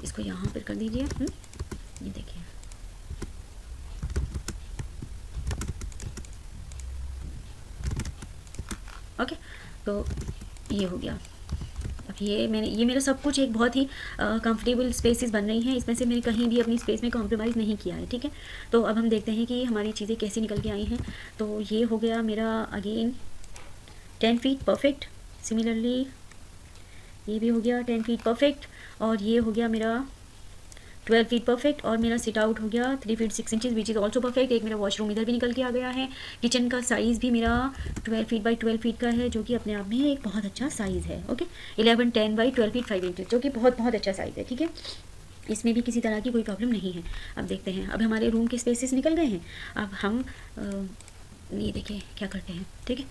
इसको यहाँ पर कर दीजिए, ये देखिए ओके। तो ये हो गया। अब ये मेरा सब कुछ एक बहुत ही कंफर्टेबल स्पेसेस बन रही हैं, इसमें से मैंने कहीं भी अपनी स्पेस में कॉम्प्रोमाइज़ नहीं किया है, ठीक है। तो अब हम देखते हैं कि हमारी चीज़ें कैसे निकल के आई हैं। तो ये हो गया मेरा अगेन 10 फीट परफेक्ट, सिमिलरली ये भी हो गया 10 फीट परफेक्ट, और ये हो गया मेरा 12 फीट परफेक्ट, और मेरा सिट आउट हो गया 3 feet 6 inches which is also perfect. एक मेरा वॉशरूम इधर भी निकल के आ गया है। किचन का साइज़ भी मेरा 12 फीट बाई 12 फीट का है, जो कि अपने आप में एक बहुत अच्छा साइज़ है, ओके। 11 10 बाई 12 फीट 5 इंचज़, जो कि बहुत बहुत अच्छा साइज़ है, ठीक है। इसमें भी किसी तरह की कोई प्रॉब्लम नहीं है। अब देखते हैं, अब हमारे रूम के स्पेसेस निकल गए हैं। अब हम ये देखिए क्या करते हैं, ठीक है।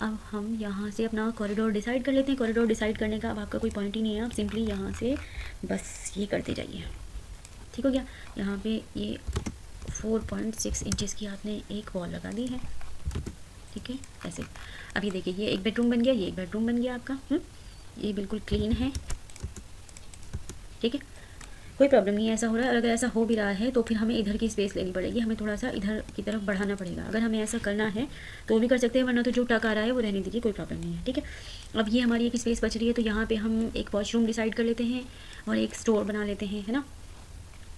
अब हम यहाँ से अपना कॉरिडोर डिसाइड कर लेते हैं। कॉरिडोर डिसाइड करने का अब आपका कोई पॉइंट ही नहीं है, आप सिंपली यहाँ से बस ये करते जाइए, ठीक हो गया। यहाँ पे ये 4.6 इंचज़ की आपने एक वॉल लगा दी है, ठीक है ऐसे। अब ये देखिए ये एक बेडरूम बन गया, ये एक बेडरूम बन गया आपका, ये बिल्कुल क्लीन है, ठीक है। कोई प्रॉब्लम नहीं है ऐसा हो रहा है। और अगर ऐसा हो भी रहा है तो फिर हमें इधर की स्पेस लेनी पड़ेगी, हमें थोड़ा सा इधर की तरफ बढ़ाना पड़ेगा। अगर हमें ऐसा करना है तो भी कर सकते हैं, वरना तो जो टक आ रहा है वो रहने दीजिए, कोई प्रॉब्लम नहीं है, ठीक है। अब ये हमारी एक स्पेस बच रही है, तो यहाँ पे हम एक वॉशरूम डिसाइड कर लेते हैं और एक स्टोर बना लेते हैं, है ना।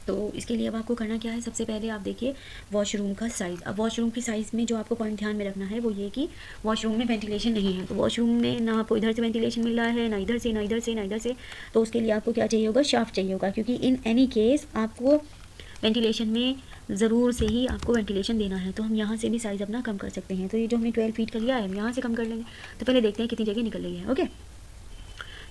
तो इसके लिए अब आपको करना क्या है, सबसे पहले आप देखिए वॉशरूम का साइज़। अब वॉशरूम की साइज़ में जो आपको पॉइंट ध्यान में रखना है वो ये कि वॉशरूम में वेंटिलेशन नहीं है, तो वॉशरूम में ना आपको इधर से वेंटिलेशन मिल रहा है, ना इधर से, ना इधर से, ना इधर से। तो उसके लिए आपको क्या चाहिए होगा, शाफ्ट चाहिए होगा, क्योंकि इन एनी केस आपको वेंटिलेशन में ज़रूर से ही आपको वेंटिलेशन देना है। तो हम यहाँ से भी साइज़ अपना कम कर सकते हैं। तो ये जो हमने 12 फीट का लिया है हम यहाँ से कम कर लेंगे। तो पहले देखते हैं कितनी जगह निकल रही है, ओके।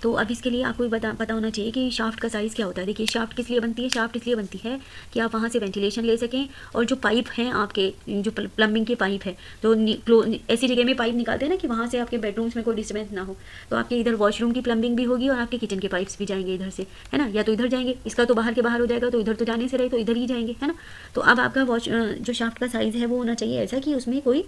तो अब इसके लिए आपको पता होना चाहिए कि शाफ्ट का साइज़ क्या होता है। देखिए शाफ्ट किस लिए बनती है, शाफ्ट इसलिए बनती है कि आप वहाँ से वेंटिलेशन ले सकें, और जो पाइप हैं आपके, जो प्लम्बिंग के पाइप है, तो ऐसी जगह में पाइप निकालते हैं ना कि वहाँ से आपके बेडरूम्स में कोई डिस्टर्बेंस ना हो। तो आपके इधर वॉशरूम की प्लम्बिंग भी होगी और आपके किचन के पाइप्स भी जाएंगे इधर से, है ना। या तो इधर जाएंगे, इसका तो बाहर के बाहर हो जाएगा, तो इधर तो जाने से रहे तो इधर ही जाएंगे, है ना। तो अब आपका जो शाफ्ट का साइज़ है वो होना चाहिए ऐसा कि उसमें कोई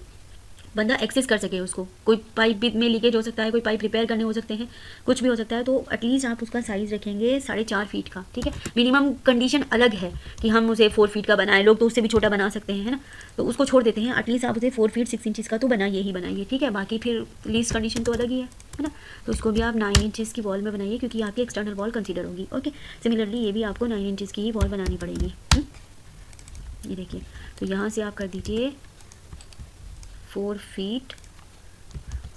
बंदा एक्सेस कर सके उसको। कोई पाइप में लीकेज हो सकता है, कोई पाइप रिपेयर करने हो सकते हैं, कुछ भी हो सकता है। तो एटलीस्ट आप उसका साइज़ रखेंगे 4.5 फीट का, ठीक है। मिनिमम कंडीशन अलग है कि हम उसे 4 फीट का बनाएं, लोग तो उससे भी छोटा बना सकते हैं, है ना। तो उसको छोड़ देते हैं, एटलीस्ट आप उसे 4 फीट 6 इंचज़ का तो बनाइए ही बनाइए, ठीक है। बाकी फिर लीस्ट कंडीशन तो अलग ही है ना। तो इसको भी आप 9 इंचज़ की वॉल में बनाइए, क्योंकि आपकी एक्सटर्नल वॉल कंसिडर होगी, ओके। सिमिलरली ये भी आपको 9 इंचज़ की ही वॉल बनानी पड़ेगी। ये देखिए, तो यहाँ से आप कर दीजिए 4 फीट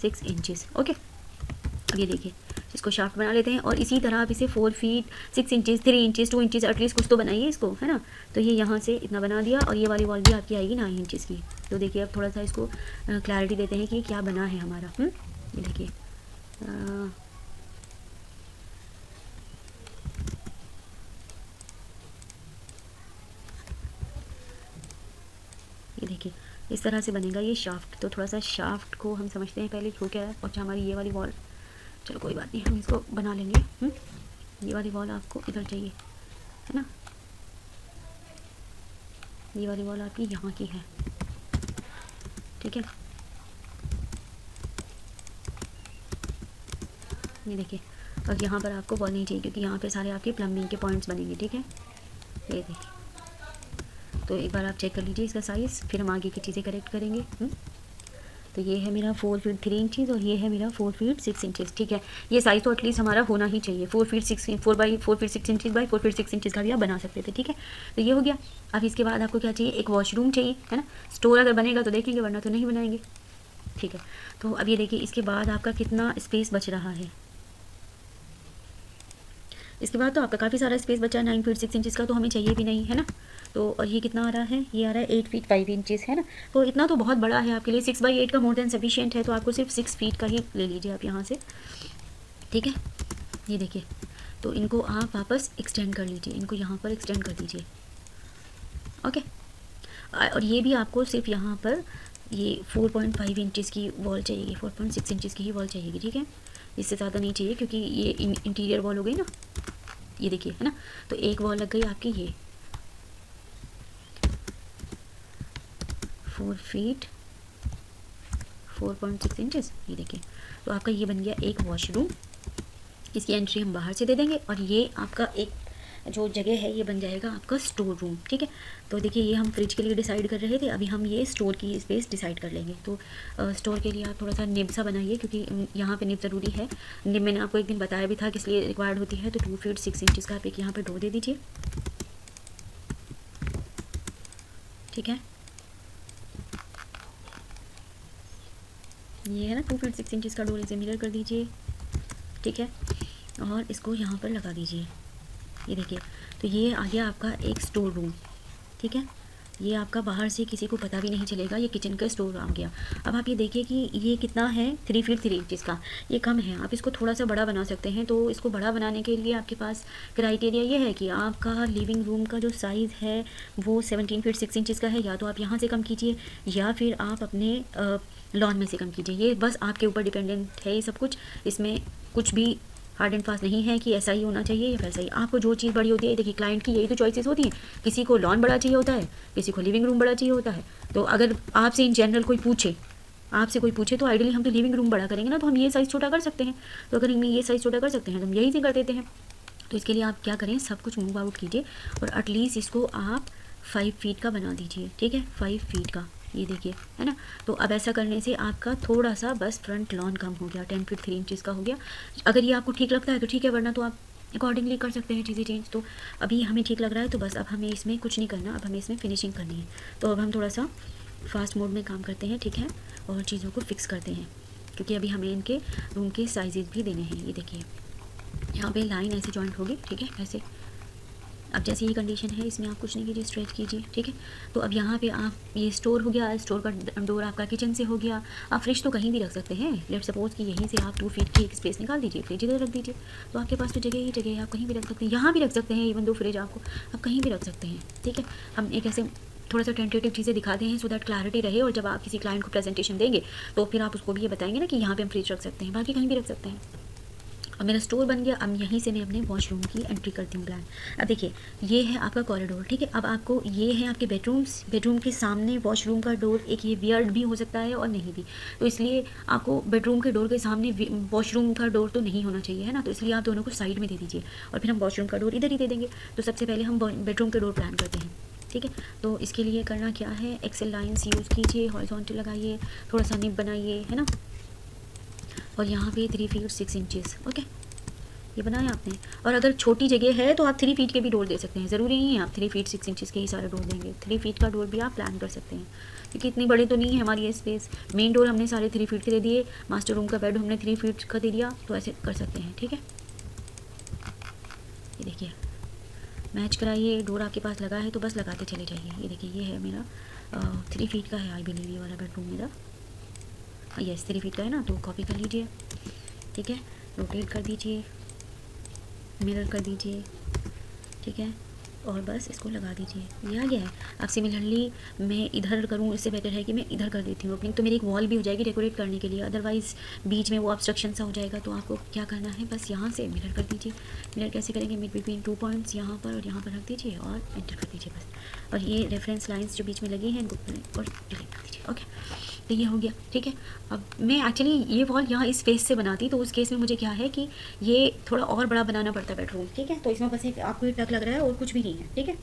6 इंचज़, ओके। अब ये देखिए इसको शाफ्ट बना लेते हैं, और इसी तरह आप इसे 4 feet 6 inches 3 inches 2 inches at least कुछ तो बनाइए इसको, है ना। तो ये यहाँ से इतना बना दिया, और ये वाली वॉल भी आपकी आएगी 9 इंचज़ की। तो देखिए अब थोड़ा सा इसको क्लैरिटी देते हैं कि क्या बना है हमारा। ये देखिए ये देखिए इस तरह से बनेगा ये शाफ्ट। तो थोड़ा सा शाफ्ट को हम समझते हैं पहले क्यों क्या है। अच्छा हमारी ये वाली वॉल, चलो कोई बात नहीं, हम इसको बना लेंगे। ये वाली वॉल आपको इधर चाहिए, है ना। ये वाली वॉल आपकी यहाँ की है, ठीक है। ये देखिए, और यहाँ पर आपको वॉल नहीं चाहिए, क्योंकि यहाँ पे सारे आपके प्लम्बिंग के पॉइंट्स बनेंगे, ठीक है। ये देखिए, तो एक बार आप चेक कर लीजिए इसका साइज़, फिर हम आगे की चीज़ें करेक्ट करेंगे। तो ये है मेरा 4 फीट 3 इंचज़, और ये है मेरा 4 फीट 6 इंचज़, ठीक है। ये साइज़ तो एटलीस्ट हमारा होना ही चाहिए। 4 feet 6 inches by 4 feet 6 inches का भी आप बना सकते थे, ठीक है। तो ये हो गया। अब इसके बाद आपको क्या चाहिए, एक वॉशरूम चाहिए, है ना। स्टोर अगर बनेगा तो देखेंगे, वरना तो नहीं बनाएंगे, ठीक है। तो अब ये देखिए इसके बाद आपका कितना स्पेस बच रहा है। इसके बाद तो आपका काफ़ी सारा स्पेस बचा है, 9 फीट 6 इंचज़ का तो हमें चाहिए भी नहीं, है ना। तो और ये कितना आ रहा है, ये आ रहा है 8 फीट 5 इंचज़, है ना। तो इतना तो बहुत बड़ा है आपके लिए, 6/8 का मोर देन सफिशिएंट है। तो आपको सिर्फ 6 फीट का ही ले लीजिए आप यहाँ से, ठीक है। ये देखिए, तो इनको आप वापस एक्सटेंड कर लीजिए, इनको यहाँ पर एक्सटेंड कर दीजिए, ओके। और ये भी आपको सिर्फ यहाँ पर ये 4.5 इंचज़ की वॉल चाहिए, 4.6 इंचज़ की ही वॉल चाहिए, ठीक है। इससे ज़्यादा नहीं चाहिए, क्योंकि ये इंटीरियर वॉल हो गई ना। ये देखिए, है ना। तो एक वॉल लग गई आपकी ये 4 फीट 4.6 इंचज़। ये देखिए, तो आपका ये बन गया एक वॉशरूम। इसकी एंट्री हम बाहर से दे देंगे, और ये आपका एक जो जगह है ये बन जाएगा आपका स्टोर रूम, ठीक है। तो देखिए ये हम फ्रिज के लिए डिसाइड कर रहे थे, अभी हम ये स्टोर की स्पेस डिसाइड कर लेंगे। तो स्टोर के लिए आप थोड़ा सा निब सा बनाइए, क्योंकि यहाँ पे निब ज़रूरी है। निब मैंने आपको एक दिन बताया भी था किस लिए रिक्वायर्ड होती है। तो 2 फीट 6 इंचज़ का आप एक यहाँ पर डोर दे दीजिए, ठीक है। ये है ना 2 फीट 6 इंचज़ का डोर, इसे मिरर कर दीजिए, ठीक है। और इसको यहाँ पर लगा दीजिए। ये देखिए, तो ये आ गया आपका एक स्टोर रूम, ठीक है। ये आपका बाहर से किसी को पता भी नहीं चलेगा, ये किचन का स्टोर आ गया। अब आप ये देखिए कि ये कितना है, 3 फीट 3 इंचज़ का, ये कम है। आप इसको थोड़ा सा बड़ा बना सकते हैं। तो इसको बड़ा बनाने के लिए आपके पास क्राइटेरिया ये है कि आपका लिविंग रूम का जो साइज़ है वो 17 फीट 6 इंचज़ का है। या तो आप यहाँ से कम कीजिए, या फिर आप अपने लॉन में से कम कीजिए। ये बस आपके ऊपर डिपेंडेंट है ये सब कुछ। इसमें कुछ भी हार्ड एंड फास्ट नहीं है कि ऐसा ही होना चाहिए या वैसा ही। आपको जो चीज़ बड़ी होती है, देखिए क्लाइंट की यही तो चॉइसेस होती हैं। किसी को लॉन बड़ा चाहिए होता है, किसी को लिविंग रूम बड़ा चाहिए होता है। तो अगर आपसे इन जनरल कोई पूछे तो आइडियली हम तो लिविंग रूम बड़ा करेंगे ना, तो हम ये साइज़ छोटा कर सकते हैं। तो अगर हम ये साइज़ छोटा कर सकते हैं तो हम यही से कर देते हैं। तो इसके लिए आप क्या करें, सब कुछ मूव आउट कीजिए और एटलीस्ट इसको आप 5 फीट का बना दीजिए, ठीक है, 5 फीट का, ये देखिए, है ना। तो अब ऐसा करने से आपका थोड़ा सा बस फ्रंट लॉन कम हो गया, 10 फीट 3 इंचज़ का हो गया। अगर ये आपको ठीक लगता है तो ठीक है, वरना तो आप अकॉर्डिंगली कर सकते हैं चीज़ें चेंज। तो अभी हमें ठीक लग रहा है, तो बस अब हमें इसमें कुछ नहीं करना, अब हमें इसमें फिनिशिंग करनी है। तो अब हम थोड़ा सा फास्ट मोड में काम करते हैं, ठीक है, और चीज़ों को फिक्स करते हैं, क्योंकि अभी हमें इनके रूम के साइजेस भी देने हैं। ये देखिए यहाँ पे लाइन ऐसे जॉइंट होगी, ठीक है, ऐसे। अब जैसे ये कंडीशन है, इसमें आप कुछ नहीं कीजिए, स्ट्रेच कीजिए, ठीक है। तो अब यहाँ पे आप, ये स्टोर हो गया, स्टोर का डोर आपका किचन से हो गया। आप फ्रिज तो कहीं भी रख सकते हैं। लेट सपोज कि यहीं से आप 2 फीट की एक स्पेस निकाल दीजिए, फ्रिज इधर रख दीजिए, तो आपके पास तो जगह ही जगह है, आप कहीं भी रख सकते हैं, यहाँ भी रख सकते हैं, इवन दो फ्रिज आपको आप कहीं भी रख सकते हैं, ठीक है। हम एक ऐसे थोड़ा सा टेंटेटिव चीज़ें दिखाते हैं सो दैट क्लैरिटी रहे, और जब आप किसी क्लाइंट को प्रेजेंटेशन देंगे तो फिर आप उसको भी ये बताएंगे ना कि यहाँ पे हम फ्रिज रख सकते हैं, बाकी कहीं भी रख सकते हैं। अब मेरा स्टोर बन गया। अब यहीं से मैं अपने वॉशरूम की एंट्री करती हूँ प्लान। अब देखिए ये है आपका कॉरिडोर, ठीक है। अब आपको ये है आपके बेडरूम्स, बेडरूम के सामने वॉशरूम का डोर, एक ये वियर्ड भी हो सकता है और नहीं भी, तो इसलिए आपको बेडरूम के डोर के सामने वॉशरूम का डोर तो नहीं होना चाहिए, है ना। तो इसलिए आप दोनों को साइड में दे दीजिए और फिर हम वॉशरूम का डोर इधर ही दे देंगे। तो सबसे पहले हम बेडरूम के डोर प्लान करते हैं, ठीक है। तो इसके लिए करना क्या है, एक्सेल लाइंस यूज़ कीजिए, हॉरिजॉन्टल लगाइए, थोड़ा सा निब बनाइए, है ना। और यहाँ पे 3 फीट 6 इंचज़, ओके, ये बनाया आपने। और अगर छोटी जगह है तो आप 3 फीट के भी डोर दे सकते हैं, ज़रूरी नहीं है आप 3 फीट 6 इंचज़ के ही सारे डोर देंगे। 3 फीट का डोर भी आप प्लान कर सकते हैं, क्योंकि इतनी बड़ी तो नहीं है हमारी ये स्पेस। मेन डोर हमने सारे 3 फीट के दे दिए, मास्टर रूम का बेड हमने 3 फीट का दे दिया, तो ऐसे कर सकते हैं, ठीक है। ये देखिए मैच कराइए, डोर आपके पास लगा है तो बस लगाते चले जाइए। ये देखिए ये है मेरा 3 फीट का है, आई बिलीव ये वाला बेडरूम मेरा, यस 3 फीट का है ना। तो कॉपी कर लीजिए, ठीक है, रोटेट कर दीजिए, मिरर कर दीजिए, ठीक है, और बस इसको लगा दीजिए, ये आ गया है। अब सिमिलरली मैं इधर करूँ, इससे बेटर है कि मैं इधर कर देती हूँ ओपनिंग, तो मेरी एक वॉल भी हो जाएगी डेकोरेट करने के लिए, अदरवाइज़ बीच में वो ऑब्स्ट्रक्शन सा हो जाएगा। तो आपको क्या करना है, बस यहाँ से मिरर कर दीजिए। मिरर कैसे करेंगे, मिड बिटवीन 2 पॉइंट्स यहाँ पर और यहाँ पर रख दीजिए और एंटर कर दीजिए बस। और ये रेफरेंस लाइन्स जो बीच में लगी हैं इनको और डिलीट कर दीजिए, ओके। तो ये हो गया, ठीक है। अब मैं एक्चुअली ये वॉल यहाँ इस फेस से बनाती, तो उस केस में मुझे क्या है कि ये थोड़ा और बड़ा बनाना पड़ता है बेडरूम, ठीक है। तो इसमें बस एक आपको ये टक लग रहा है और कुछ भी नहीं है, ठीक है।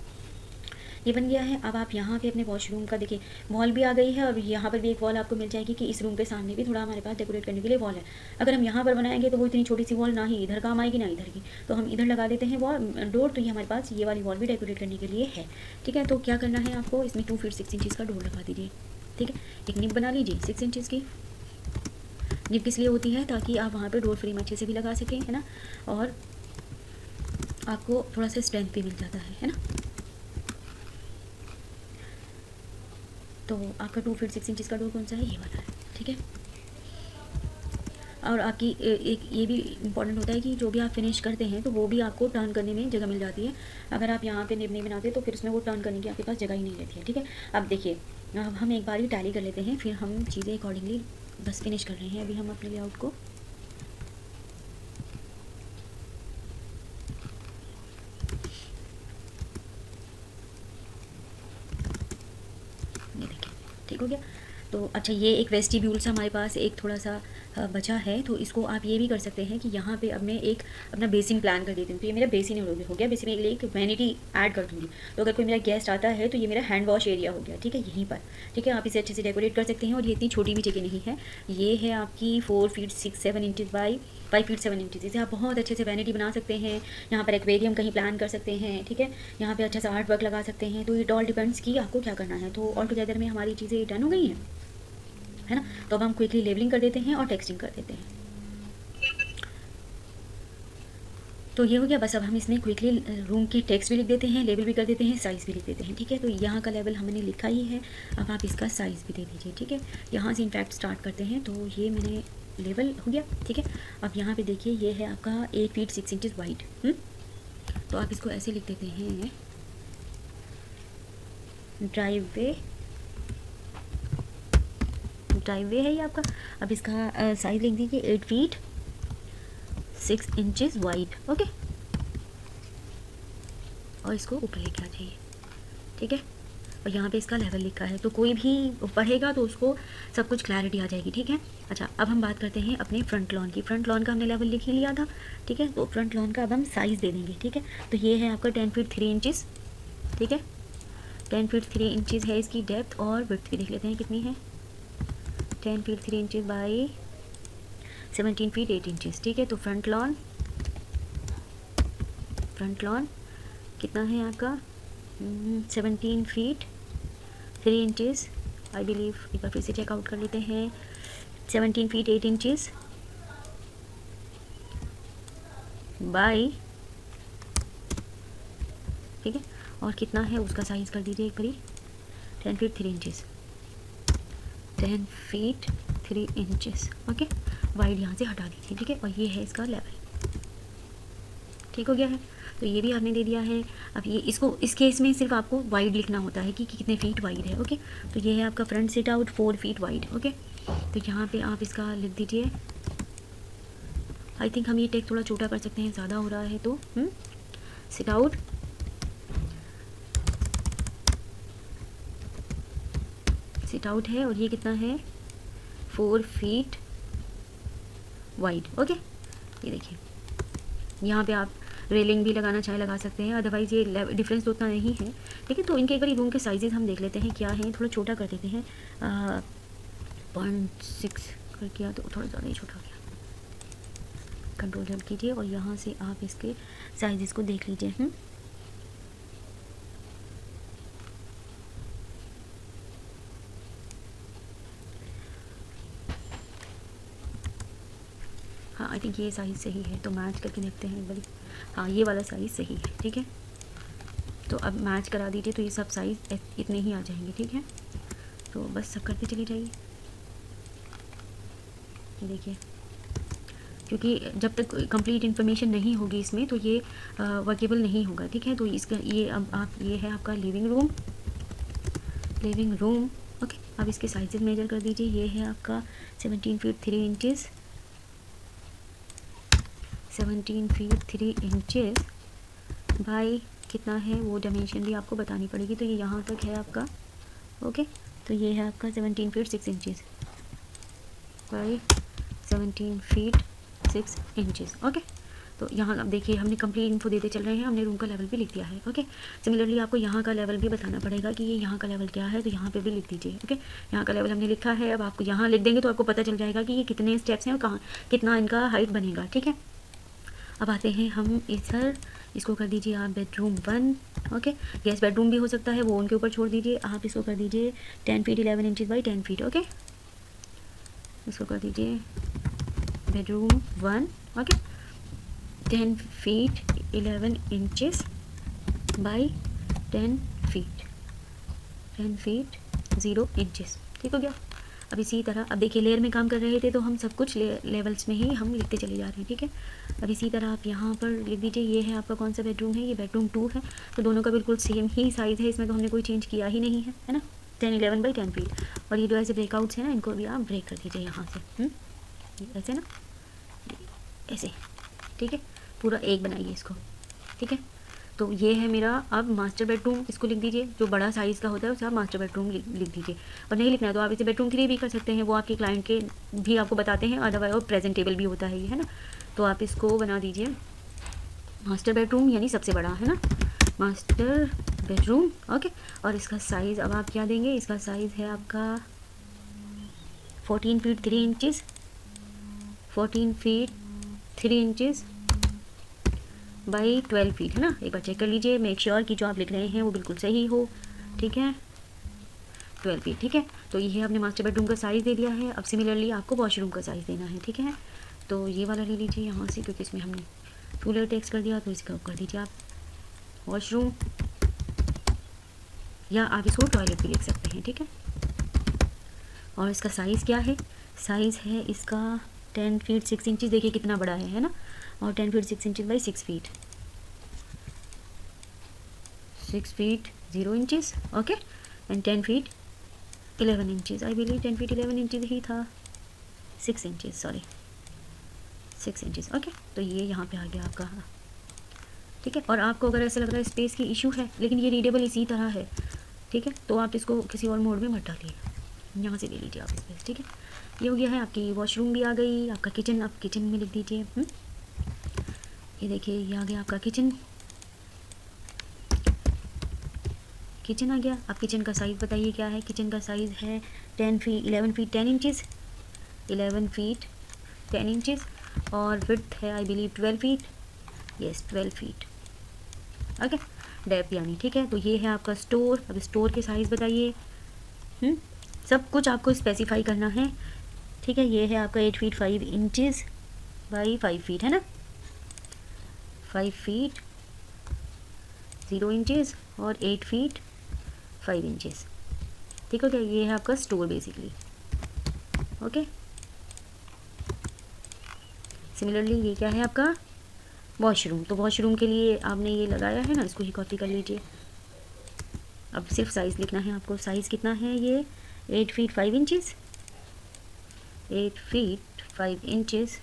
ये बन गया है। अब आप यहाँ पे अपने वॉशरूम का देखिए वॉल भी आ गई है, और यहाँ पर भी एक वॉल आपको मिल जाएगी कि इस रूम के सामने भी थोड़ा हमारे पास डेकोरेट करने के लिए वॉल है। अगर हम यहाँ पर बनाएंगे तो वो इतनी छोटी सी वॉल ना ही इधर काम आएगी ना इधर की, तो हम इधर लगा देते हैं वॉल डोर, तो ये हमारे पास ये वाली वॉल भी डेकोरेट करने के लिए है, ठीक है। तो क्या करना है आपको, इसमें 2 फीट 6 इंचज़ का डोर लगा दीजिए, ठीक है। एक निब बना लीजिए 6 इंचज़ की। निब किस लिए होती है, ताकि आप वहाँ पर डोर फ्रेम अच्छे से भी लगा सकें, है ना, और आपको थोड़ा सा स्ट्रेंथ भी मिल जाता है ना। तो आपका 2 फीट 6 इंचज़ का डोर कौन सा है, ये वाला है, ठीक है। और आपकी एक ये भी इम्पॉर्टेंट होता है कि जो भी आप फिनिश करते हैं तो वो भी आपको टर्न करने में जगह मिल जाती है। अगर आप यहाँ पे निब नहीं बनाते तो फिर उसमें वो टर्न करने की आपके पास जगह ही नहीं रहती है, ठीक है। अब देखिए अब हम एक बार ही टैली कर लेते हैं, फिर हम चीज़ें अकॉर्डिंगली बस फिनिश कर रहे हैं अभी हम अपने लेआउट को। ये देखिए ठीक हो गया। तो अच्छा ये एक वेस्टिब्यूल सा हमारे पास एक थोड़ा सा बचा है, तो इसको आप ये भी कर सकते हैं कि यहाँ पे अब मैं एक अपना बेसिन प्लान कर देती हूँ। तो ये मेरा बेसिन हो गया, बेसिन में एक वैनिटी ऐड कर दूँगी। तो अगर कोई मेरा गेस्ट आता है तो ये मेरा हैंड वॉश एरिया हो गया, ठीक है, यहीं पर, ठीक है। आप इसे अच्छे से डेकोरेट कर सकते हैं, और ये इतनी छोटी भी जगह नहीं है। ये है आपकी 4 feet 7 inches by 5 feet 7 inches. इसे आप बहुत अच्छे से वैनिटी बना सकते हैं, यहाँ पर एक्वेरियम कहीं प्लान कर सकते हैं, ठीक है। यहाँ पे अच्छा सा आर्ट वर्क लगा सकते हैं। तो इट ऑल डिपेंड्स कि आपको क्या करना है। तो ऑल टुगेदर में हमारी चीज़ें डन हो गई हैं, है ना। तो अब हम क्विकली लेबलिंग कर देते हैं और टेक्सटिंग कर देते हैं। तो ये हो गया, बस अब हम इसमें क्विकली रूम की टेक्स्ट भी लिख देते हैं, लेबल भी कर देते हैं, साइज़ भी लिख देते हैं, ठीक है। तो यहाँ का लेवल हमने लिखा ही है, अब आप इसका साइज़ भी दे दीजिए, ठीक है। यहाँ से इनफैक्ट स्टार्ट करते हैं। तो ये मैंने लेवल हो गया, ठीक है। अब यहाँ पे देखिए ये है आपका 8 फीट 6 इंचज़ वाइड। तो आप इसको ऐसे लिख देते हैं, ड्राइववे है ये आपका। अब इसका साइज़ लिख दीजिए 8 फीट 6 इंचज़ वाइड, ओके। और इसको ऊपर लेके आ जाइए, ठीक है। और यहाँ पे इसका लेवल लिखा है, तो कोई भी पढ़ेगा तो उसको सब कुछ क्लैरिटी आ जाएगी, ठीक है। अच्छा, अब हम बात करते हैं अपने फ्रंट लॉन की। फ्रंट लॉन का हमने लेवल लिख ही लिया था, ठीक है। तो फ्रंट लॉन का अब हम साइज़ दे देंगे, ठीक है। तो ये है आपका 10 फीट 3 इंचज़, ठीक है। 10 फीट 3 इंचज़ है इसकी डेप्थ, और विड्थ भी देख लेते हैं कितनी है, 10 feet 3 inches by 17 feet 8 inches, ठीक है। तो फ्रंट लॉन कितना है आपका, 17 फीट 3 इंचज़ आई बिलीव। एक बार फिर से चेकआउट कर लेते हैं, 17 फीट 8 इंचज़ बाई, ठीक है। और कितना है उसका साइज़ कर दीजिए एक बारी, 10 feet 3 inches, 10 feet 3 inches, okay. Wide यहाँ से हटा दीजिए, ठीक है। और ये है इसका लेवल, ठीक हो गया है। तो ये भी आपने दे दिया है। अब ये इसको इस केस में सिर्फ आपको वाइड लिखना होता है कि कितने फीट वाइड है, ओके। तो ये है आपका front sit out 4 feet wide, okay. तो यहाँ पे आप इसका लिख दीजिए। आई थिंक हम ये टेक थोड़ा छोटा कर सकते हैं, ज़्यादा हो रहा है तो सिट आउट है, और ये कितना है, 4 फीट वाइड, ओके। ये देखिए, यहाँ पे आप रेलिंग भी लगाना चाहे लगा सकते हैं, अदरवाइज़ ये डिफरेंस तो उतना नहीं है, ठीक है। तो इनके एक बार रूम के साइजेस हम देख लेते हैं क्या है, थोड़ा छोटा कर देते हैं, 0.6 कर किया तो थोड़ा ज़्यादा ही छोटा हो गया। कंट्रोल जब कीजिए और यहाँ से आप इसके साइजेस को देख लीजिए। हाँ, आई थिंक ये साइज़ सही है, तो मैच करके देखते हैं एक बारी। हाँ, ये वाला साइज़ सही है, ठीक है। तो अब मैच करा दीजिए, तो ये सब साइज़ इतने ही आ जाएंगे, ठीक है। तो बस सब करते चली जाइए, देखिए, क्योंकि जब तक कंप्लीट इन्फॉर्मेशन नहीं होगी इसमें तो ये वर्केबल नहीं होगा, ठीक है। तो इसका ये अब आप ये है आपका लिविंग रूम, ओके। अब इसके साइजेस मेजर कर दीजिए। ये है आपका 17 feet 3 inches, 17 feet 3 inches by कितना है वो डायमेंशन भी आपको बतानी पड़ेगी। तो ये यहाँ तक है आपका, ओके। तो ये है आपका 17 feet 6 inches by 17 feet 6 inches, okay. तो यहाँ अब देखिए, हमने कंप्लीट इन्फो देते चल रहे हैं, हमने रूम का लेवल भी लिख दिया है, ओके। सिमिलरली आपको यहाँ का लेवल भी बताना पड़ेगा कि ये यहाँ का लेवल क्या है, तो यहाँ पे भी लिख दीजिए, ओके। यहाँ का लेवल हमने लिखा है, अब आपको यहाँ लिख देंगे तो आपको पता चल जाएगा कि ये कितने स्टेप्स हैं और कहाँ कितना इनका हाइट बनेगा, ठीक है। अब आते हैं हम इधर, इसको कर दीजिए आप बेडरूम 1, ओके। गेस्ट बेडरूम भी हो सकता है, वो उनके ऊपर छोड़ दीजिए। आप इसको कर दीजिए 10 feet 11 inches by 10 feet, okay. इसको कर दीजिए bedroom 1, okay, 10 feet 11 inches by 10 feet 0 inches, ठीक हो गया। अब इसी तरह, अब देखिए लेयर में काम कर रहे थे तो हम सब कुछ लेवल्स में ही हम लिखते चले जा रहे हैं, ठीक है। अब इसी तरह आप यहाँ पर लिख दीजिए। ये है आपका कौन सा बेडरूम है, ये बेडरूम 2 है, तो दोनों का बिल्कुल सेम ही साइज़ है, इसमें तो हमने कोई चेंज किया ही नहीं है ना। 10 11 बाई 10 फीट, और ये जो ऐसे ब्रेकआउट्स हैं ना, इनको भी आप ब्रेक कर दीजिए यहाँ से, ऐसे ना, ऐसे, ठीक है। पूरा एक बनाइए इसको, ठीक है। तो ये है मेरा अब मास्टर बेडरूम, इसको लिख दीजिए। जो बड़ा साइज़ का होता है उसे आप मास्टर बेडरूम लिख दीजिए, और नहीं लिखना है तो आप इसे बेडरूम 3 भी कर सकते हैं, वो आपके क्लाइंट के भी आपको बताते हैं, अदरवाइज वो प्रेजेंटेबल भी होता है ये, है ना। तो आप इसको बना दीजिए मास्टर बेडरूम, यानी सबसे बड़ा, है ना, मास्टर बेडरूम, ओके। और इसका साइज़ अब आप क्या देंगे, इसका साइज़ है आपका 14 feet 3 inches, 14 feet 3 inches by 12 feet, है ना। एक बार चेक कर लीजिए, मेक श्योर कि जो आप लिख रहे हैं वो बिल्कुल सही हो, ठीक है। 12 फीट, ठीक है। तो ये हमने मास्टर बेडरूम का साइज़ दे दिया है। अब सिमिलरली आपको वॉशरूम का साइज़ देना है, ठीक है। तो ये वाला ले लीजिए यहाँ से, क्योंकि इसमें हमने फुलर टेक्स्ट कर दिया, तो इसका कर दीजिए आप वॉशरूम, या आप इसको टॉयलेट भी लिख सकते हैं, ठीक है। और इसका साइज़ क्या है, साइज़ है इसका 10 फीट 6 इंचज़, देखिए कितना बड़ा है ना। और 10 feet 6 inches by 6 feet 0 inches, okay. And 10 feet 11 inches, I believe 10 feet 11 inches ही था, 6 इंचज़, सॉरी 6 इंचज़, ओके। तो ये यहाँ पे आ गया आपका, ठीक है। और आपको अगर ऐसा लग रहा है स्पेस की इशू है, लेकिन ये रीडेबल इसी तरह है, ठीक है, तो आप इसको किसी और मोड में मत डालिए, यहाँ से ले लीजिए आप स्पेस। ठीक है, ये हो गया है, आपकी वॉशरूम भी आ गई, आपका किचन, आप किचन में लिख दीजिए। ये देखिए ये आ गया आपका किचन, किचन आ गया। आप किचन का साइज़ बताइए क्या है। किचन का साइज़ है 11 फीट 10 इंचज़, 11 फीट 10 इंचज़, और विड्थ है I believe 12 feet, yes 12 feet, okay, depth यानी। ठीक है, तो ये है आपका स्टोर। अब स्टोर के साइज़ बताइए। सब कुछ आपको स्पेसिफाई करना है। ठीक है, ये है आपका 8 फीट 5 इंचज़ बाई 5 फीट, है ना, 5 फीट 0 इंचज़ और 8 फीट 5 इंचज़। ठीक हो गया, ये है आपका स्टोर बेसिकली, ओके। सिमिलरली ये क्या है आपका वॉशरूम। तो वॉशरूम के लिए आपने ये लगाया है ना, इसको ही कॉपी कर लीजिए। अब सिर्फ साइज़ लिखना है आपको। साइज़ कितना है ये 8 feet 5 inches, 8 feet 5 inches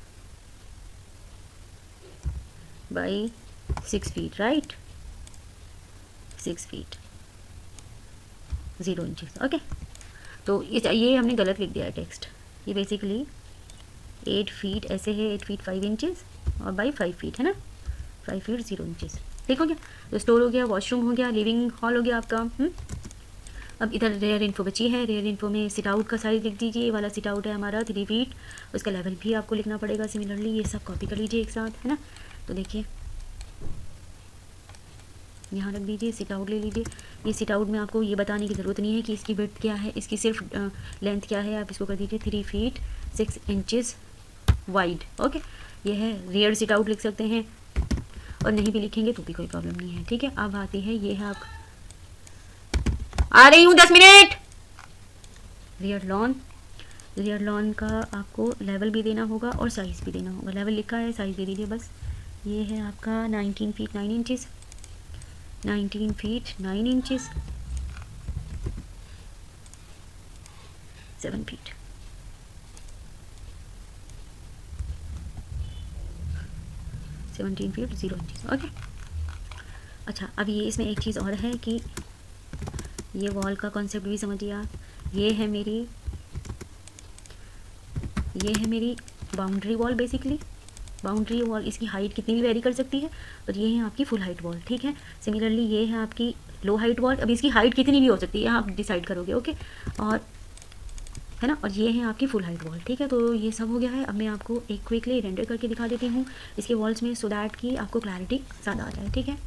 by 6 feet, right, 6 feet 0 inches, okay. तो ये हमने गलत लिख दिया है टेक्स्ट। ये बेसिकली 8 फीट ऐसे है, 8 फीट 5 इंचज़ और बाई 5 फीट, है ना, 5 फीट 0 इंचज़। ठीक हो गया, तो स्टोर हो गया, वॉशरूम हो गया, लिविंग हॉल हो गया आपका। अब इधर रेयर इन्फो बची है। रेयर इन्फो में सिट आउट का साइज़ लिख दीजिए। ये वाला सिट आउट है हमारा 3 फीट, उसका लेवल भी आपको लिखना पड़ेगा सिमिलरली। ये सब कॉपी कर लीजिए एक साथ, है ना। तो देखिए यहाँ रख दीजिए, सिट आउट ले लीजिए। ये सिट आउट में आपको ये बताने की ज़रूरत नहीं है कि इसकी विड्थ क्या है, इसकी सिर्फ लेंथ क्या है। आप इसको कर दीजिए 3 फीट 6 इंचज़ वाइड, ओके। ये है रियर सिट आउट लिख सकते हैं, और नहीं भी लिखेंगे तो भी कोई प्रॉब्लम नहीं है। ठीक है, अब आती है, ये है आप, आ रही हूँ 10 minute. Rear lawn, rear lawn का आपको लेवल भी देना होगा और साइज़ भी देना होगा। लेवल लिखा है, साइज़ दे दीजिए बस। ये है आपका 19 feet 9 inches, 19 feet 9 inches, 7 feet, 17 feet 0 inches, okay. अच्छा, अब ये इसमें एक चीज़ और है कि ये वॉल का कॉन्सेप्ट भी समझिए आप। ये है मेरी boundary wall basically. Boundary wall, इसकी हाइट कितनी भी वेरी कर सकती है, और ये है आपकी फुल हाइट वॉल। ठीक है, सिमिलरली ये है आपकी लो हाइट वॉल। अब इसकी हाइट कितनी भी हो सकती है, आप डिसाइड करोगे, ओके, और है ना, और ये है आपकी फुल हाइट वॉल। ठीक है, तो ये सब हो गया है। अब मैं आपको एक क्विकली रेंडर करके दिखा देती हूँ इसके वॉल्स में, सो दैट कि आपको क्लैरिटी ज़्यादा आ जाए। ठीक है,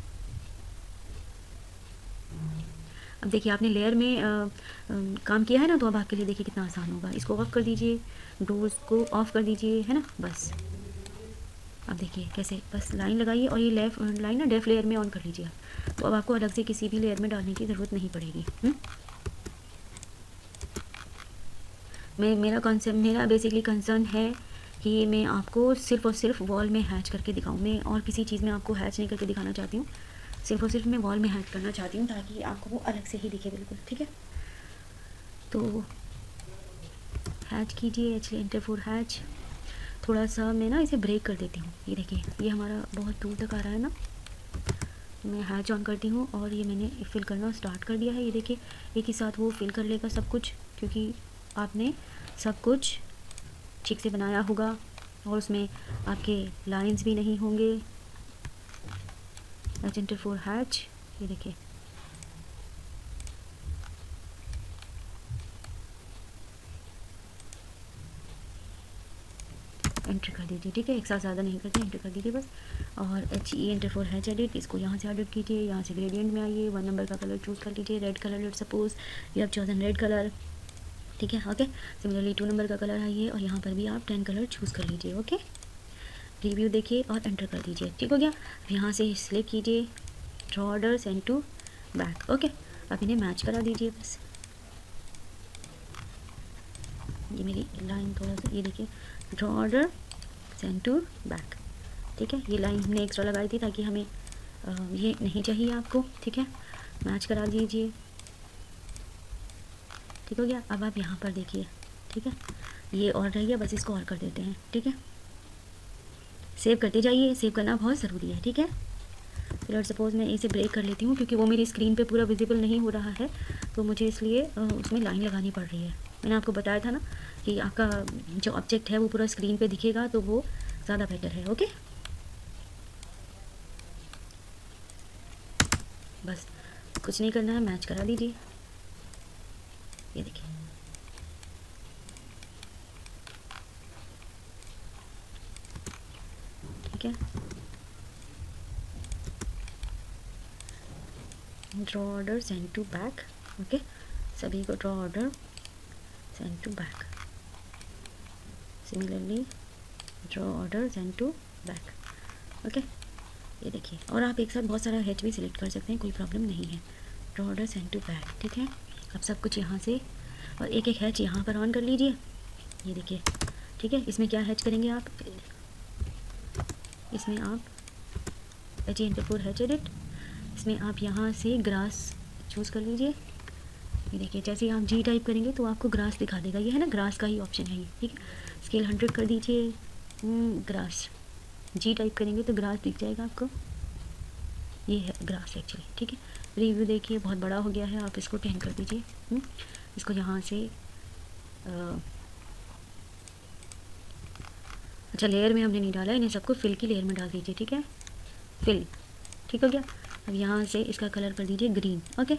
अब देखिए आपने लेयर में काम किया है ना, तो अब आपके लिए देखिए कितना आसान होगा। इसको ऑफ कर दीजिए, डोर्स को ऑफ कर दीजिए, है ना, बस। अब देखिए कैसे, बस लाइन लगाइए और ये लेफ्ट लाइन ना डेफ लेयर में ऑन कर लीजिए आप। तो अब आपको अलग से किसी भी लेयर में डालने की ज़रूरत नहीं पड़ेगी। मेरा बेसिकली कंसर्न है कि मैं आपको सिर्फ और सिर्फ वॉल में हैच करके दिखाऊँ। मैं और किसी चीज़ में आपको हैच नहीं करके दिखाना चाहती हूँ, सिर्फ और सिर्फ मैं वॉल में हैच करना चाहती हूँ, ताकि आपको वो अलग से ही दिखे बिल्कुल। ठीक है, तो हैच कीजिए, एक्चुअली एंटर फॉर हैच। थोड़ा सा मैं ना इसे ब्रेक कर देती हूँ। ये देखिए ये हमारा बहुत दूर तक आ रहा है ना, मैं हैच ऑन करती हूँ और ये मैंने फिल करना स्टार्ट कर दिया है। ये देखिए एक ही साथ वो फिल कर लेगा सब कुछ, क्योंकि आपने सब कुछ ठीक से बनाया होगा और उसमें आपके लाइंस भी नहीं होंगे। एंटर फॉर हैच, ये देखिए एंटर कर दीजिए। ठीक है, एक साथ ज़्यादा नहीं करते, एंटर कर दीजिए बस। और एंटर फॉर हैच एडिट, इसको यहाँ से एडिट कीजिए। यहाँ से ग्रेडियंट में आइए, 1 नंबर का कलर चूज़ कर लीजिए, red colour. Let suppose you have chosen red colour. ठीक है, ओके। सिमिलरली 2 नंबर का कलर आइए और यहाँ पर भी आप 10 कलर चूज़ कर लीजिए, ओके। रिव्यू देखिए और एंटर कर दीजिए। ठीक हो गया, अब यहाँ से सिलेक्ट कीजिए draw order send to back, okay. अब इन्हें मैच करा दीजिए बस। ये मेरी लाइन थोड़ा सा, ये देखिए draw order send to back. ठीक है, ये लाइन हमने एक्स्ट्रा लगाई थी ताकि हमें ये नहीं चाहिए आपको। ठीक है, मैच करा दीजिए। ठीक हो गया, अब आप यहाँ पर देखिए। ठीक है, ये और रही है, बस इसको और कर देते हैं। ठीक है, सेव करते जाइए, सेव करना बहुत ज़रूरी है। ठीक है, फिर सपोज़ मैं इसे ब्रेक कर लेती हूँ क्योंकि वो मेरी स्क्रीन पे पूरा विजिबल नहीं हो रहा है, तो मुझे इसलिए उसमें लाइन लगानी पड़ रही है। मैंने आपको बताया था ना कि आपका जो ऑब्जेक्ट है वो पूरा स्क्रीन पे दिखेगा तो वो ज़्यादा बेटर है। ओके, बस कुछ नहीं करना है, मैच करा दीजिए। ये देखिए, ठीक है। Draw order send to back. Okay, सभी को draw order send to back. Similarly draw order send to back. Okay, ये देखिए, और आप एक साथ बहुत सारा हैच भी सिलेक्ट कर सकते हैं, कोई प्रॉब्लम नहीं है। Draw order send to back, ठीक है। अब सब कुछ यहाँ से, और एक एक हैच यहाँ पर ऑन कर लीजिए। ये देखिए, ठीक है। इसमें क्या हैच करेंगे आप, इसमें आप H4 हैच एडिट, इसमें आप यहाँ से ग्रास चूज़ कर लीजिए। ये देखिए, जैसे ही आप जी टाइप करेंगे तो आपको ग्रास दिखा देगा। ये है ना, ग्रास का ही ऑप्शन है ये, ठीक है। स्केल 100 कर दीजिए, ग्रास जी टाइप करेंगे तो ग्रास दिख जाएगा आपको। ये है ग्रास एक्चुअली, ठीक है। रिव्यू देखिए बहुत बड़ा हो गया है, आप इसको 10 कर दीजिए। इसको यहाँ से अच्छा, लेयर में हमने नहीं डाला, इन्हें सबको फिल की लेयर में डाल दीजिए, ठीक है। फिल, ठीक हो गया। अब यहाँ से इसका कलर कर दीजिए ग्रीन। ओके,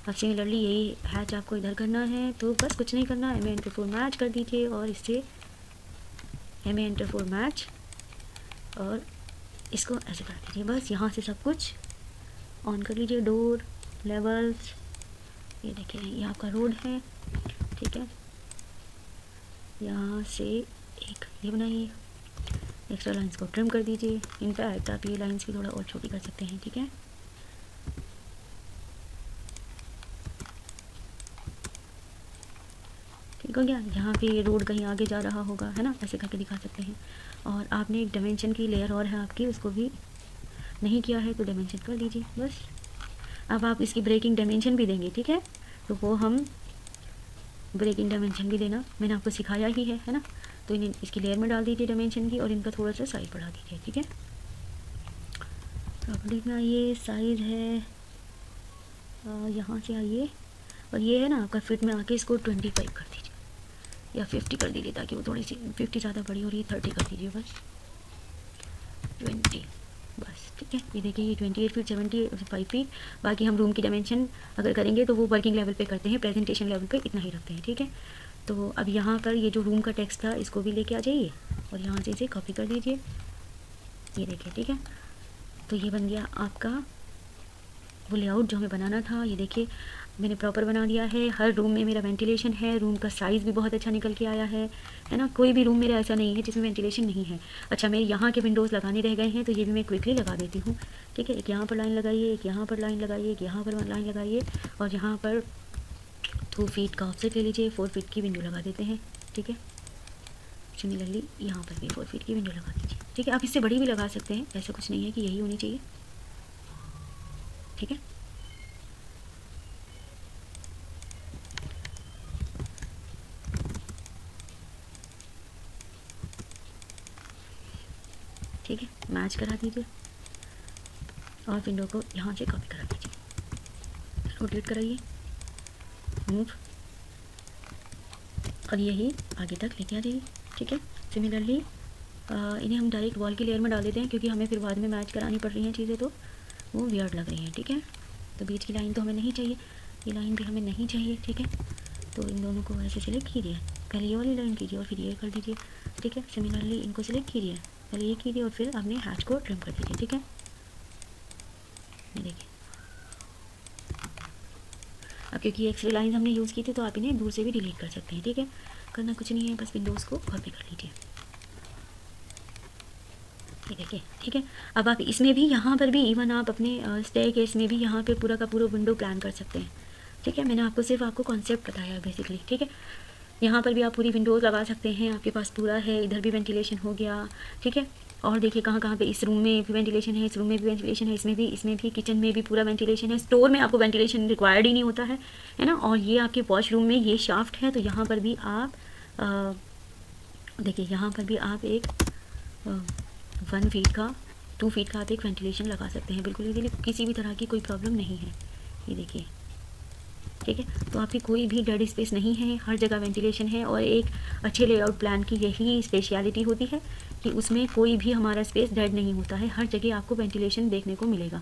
अब सिमिलरली यही हैच आपको इधर करना है, तो बस कुछ नहीं करना, MA4 मैच कर दीजिए और इससे MA4 मैच, और इसको ऐसे कर दीजिए। बस यहाँ से सब कुछ ऑन कर लीजिए, डोर, लेवल्स। ये देखिए, ये आपका रोड है, ठीक है। यहाँ से एक ये बनाइए, एक्स्ट्रा लाइंस को ट्रिम कर दीजिए। इनफैक्ट आप ये लाइंस भी थोड़ा और छोटी कर सकते हैं, ठीक है। ठीक हो गया। यहाँ पे रोड कहीं आगे जा रहा होगा, है ना, ऐसे करके दिखा सकते हैं। और आपने एक डायमेंशन की लेयर और है आपकी, उसको भी नहीं किया है तो डायमेंशन कर दीजिए बस। अब आप इसकी ब्रेकिंग डायमेंशन भी देंगे, ठीक है, तो वो हम ब्रेकिंग डायमेंशन भी देना मैंने आपको सिखाया ही है ना। तो इन्हें इसकी लेयर में डाल दीजिए डायमेंशन की, और इनका थोड़ा सा साइज बढ़ा दीजिए, ठीक है। प्रॉपर्टीज में आइए, साइज़ है यहाँ से आइए, और ये है ना आपका फिट में आके इसको 25 कर दीजिए या 50 कर दीजिए, ताकि वो थोड़ी सी 50 ज़्यादा बड़ी हो रही है, 30 कर दीजिए बस, 20 बस, ठीक है। ये देखिए, ये 28 फीट 75 फीट। बाकी हम रूम की डायमेंशन अगर करेंगे तो वो वर्किंग लेवल पे करते हैं, प्रेजेंटेशन लेवल पे इतना ही रखते हैं, ठीक है। तो अब यहाँ पर ये जो रूम का टेक्स्ट था इसको भी लेके आ जाइए और यहाँ से इसे कॉपी कर दीजिए। ये देखिए, ठीक है। तो ये बन गया आपका वो लेआउट जो हमें बनाना था। ये देखिए, मैंने प्रॉपर बना दिया है। हर रूम में मेरा वेंटिलेशन है, रूम का साइज़ भी बहुत अच्छा निकल के आया है ना। कोई भी रूम मेरा ऐसा नहीं है जिसमें वेंटिलेशन नहीं है। अच्छा, मेरे यहाँ के विंडोज़ लगाने रह गए हैं, तो ये भी मैं क्विकली लगा देती हूँ, ठीक है। एक यहाँ पर लाइन लगाइए, एक यहाँ पर लाइन लगाइए, एक यहाँ पर लाइन लगाइए, और यहाँ पर 2 फीट का ऑफसेट ले लीजिए, 4 फीट की विंडो लगा देते हैं, ठीक है। सिमिलरली यहाँ पर भी 4 फीट की विंडो लगा दीजिए, ठीक है। आप इससे बड़ी भी लगा सकते हैं, ऐसा कुछ नहीं है कि यही होनी चाहिए, ठीक है। ठीक है, मैच करा दीजिए और विंडो को यहाँ से कॉपी करा दीजिए, रोटेट कराइए, मूव, और यही आगे तक लेके आ जाइए, ठीक है। सिमिलरली इन्हें हम डायरेक्ट वॉल की लेयर में डाल देते हैं, क्योंकि हमें फिर बाद में मैच करानी पड़ रही हैं चीज़ें, तो वो वियर्ड लग रही हैं, ठीक है। तो बीच की लाइन तो हमें नहीं चाहिए, ये लाइन भी हमें नहीं चाहिए, ठीक है। तो इन दोनों को ऐसे सिलेक्ट कीजिए, पहले ये वाली लाइन कीजिए और फिर ये कर दीजिए, ठीक है। सिमिलरली इनको सिलेक्ट कीजिए, पहले ये कीजिए और फिर अपने हैच को ट्रिम कर दीजिए, ठीक है। ये देखिए, अब क्योंकि एक्स्ट्रा लाइन हमने यूज़ की थी तो आप इन्हें दूर से भी डिलीट कर सकते हैं, ठीक है। करना कुछ नहीं है, बस विंडोज़ को कॉपी कर लीजिए, ये देखिए, ठीक है। अब आप इसमें भी, यहाँ पर भी, इवन आप अपने स्टेयरकेस में भी यहाँ पे पूरा का पूरा विंडो प्लान कर सकते हैं, ठीक है। मैंने आपको सिर्फ आपको कॉन्सेप्ट बताया है बेसिकली, ठीक है। यहाँ पर भी आप पूरी विंडोज़ लगा सकते हैं, आपके पास पूरा है, इधर भी वेंटिलेशन हो गया, ठीक है। और देखिए कहाँ कहाँ पे, इस रूम में भी वेंटिलेशन है, इस रूम में भी वेंटिलेशन है, इसमें भी, किचन में भी पूरा वेंटिलेशन है, स्टोर में आपको वेंटिलेशन रिक्वायर्ड ही नहीं होता है ना। और ये आपके वॉशरूम में ये शाफ्ट है, तो यहाँ पर भी आप देखिए, यहाँ पर भी आप एक 1 फीट का 2 फीट का आप एक वेंटिलेशन लगा सकते हैं बिल्कुल इजीली, किसी भी तरह की कोई प्रॉब्लम नहीं है। ये देखिए, ठीक है। तो आपकी कोई भी डेड स्पेस नहीं है, हर जगह वेंटिलेशन है। और एक अच्छे लेआउट प्लान की यही स्पेशलिटी होती है कि उसमें कोई भी हमारा स्पेस डेड नहीं होता है, हर जगह आपको वेंटिलेशन देखने को मिलेगा।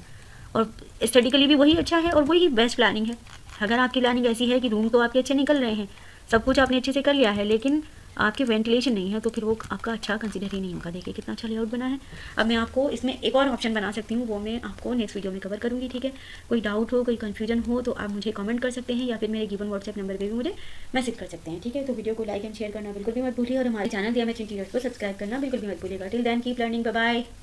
और स्टडीकली भी वही अच्छा है और वही बेस्ट प्लानिंग है। अगर आपकी प्लानिंग ऐसी है कि रूम तो आपके अच्छे निकल रहे हैं, सब कुछ आपने अच्छे से कर लिया है, लेकिन आपके वेंटिलेशन नहीं है, तो फिर वो आपका अच्छा कंसीडर ही नहीं होगा। देखिए कितना अच्छा लेआउट बना है। अब मैं आपको इसमें एक और ऑप्शन बना सकती हूँ, वो मैं आपको नेक्स्ट वीडियो में कवर करूँगी, ठीक है। कोई डाउट हो, कोई कन्फ्यूजन हो तो आप मुझे कमेंट कर सकते हैं या फिर मेरे गिवन व्हाट्सएप नंबर पर भी मुझे मैसेज कर सकते हैं, ठीक है। तो वीडियो को लाइक एंड शेयर करना बिल्कुल भी मत भूलिए और हमारे चैनल दिया मैं इंटीरियर्स को सब्सक्राइब करना बिल्कुल भी मत भूलिएगा। Till then keep learning, bye bye.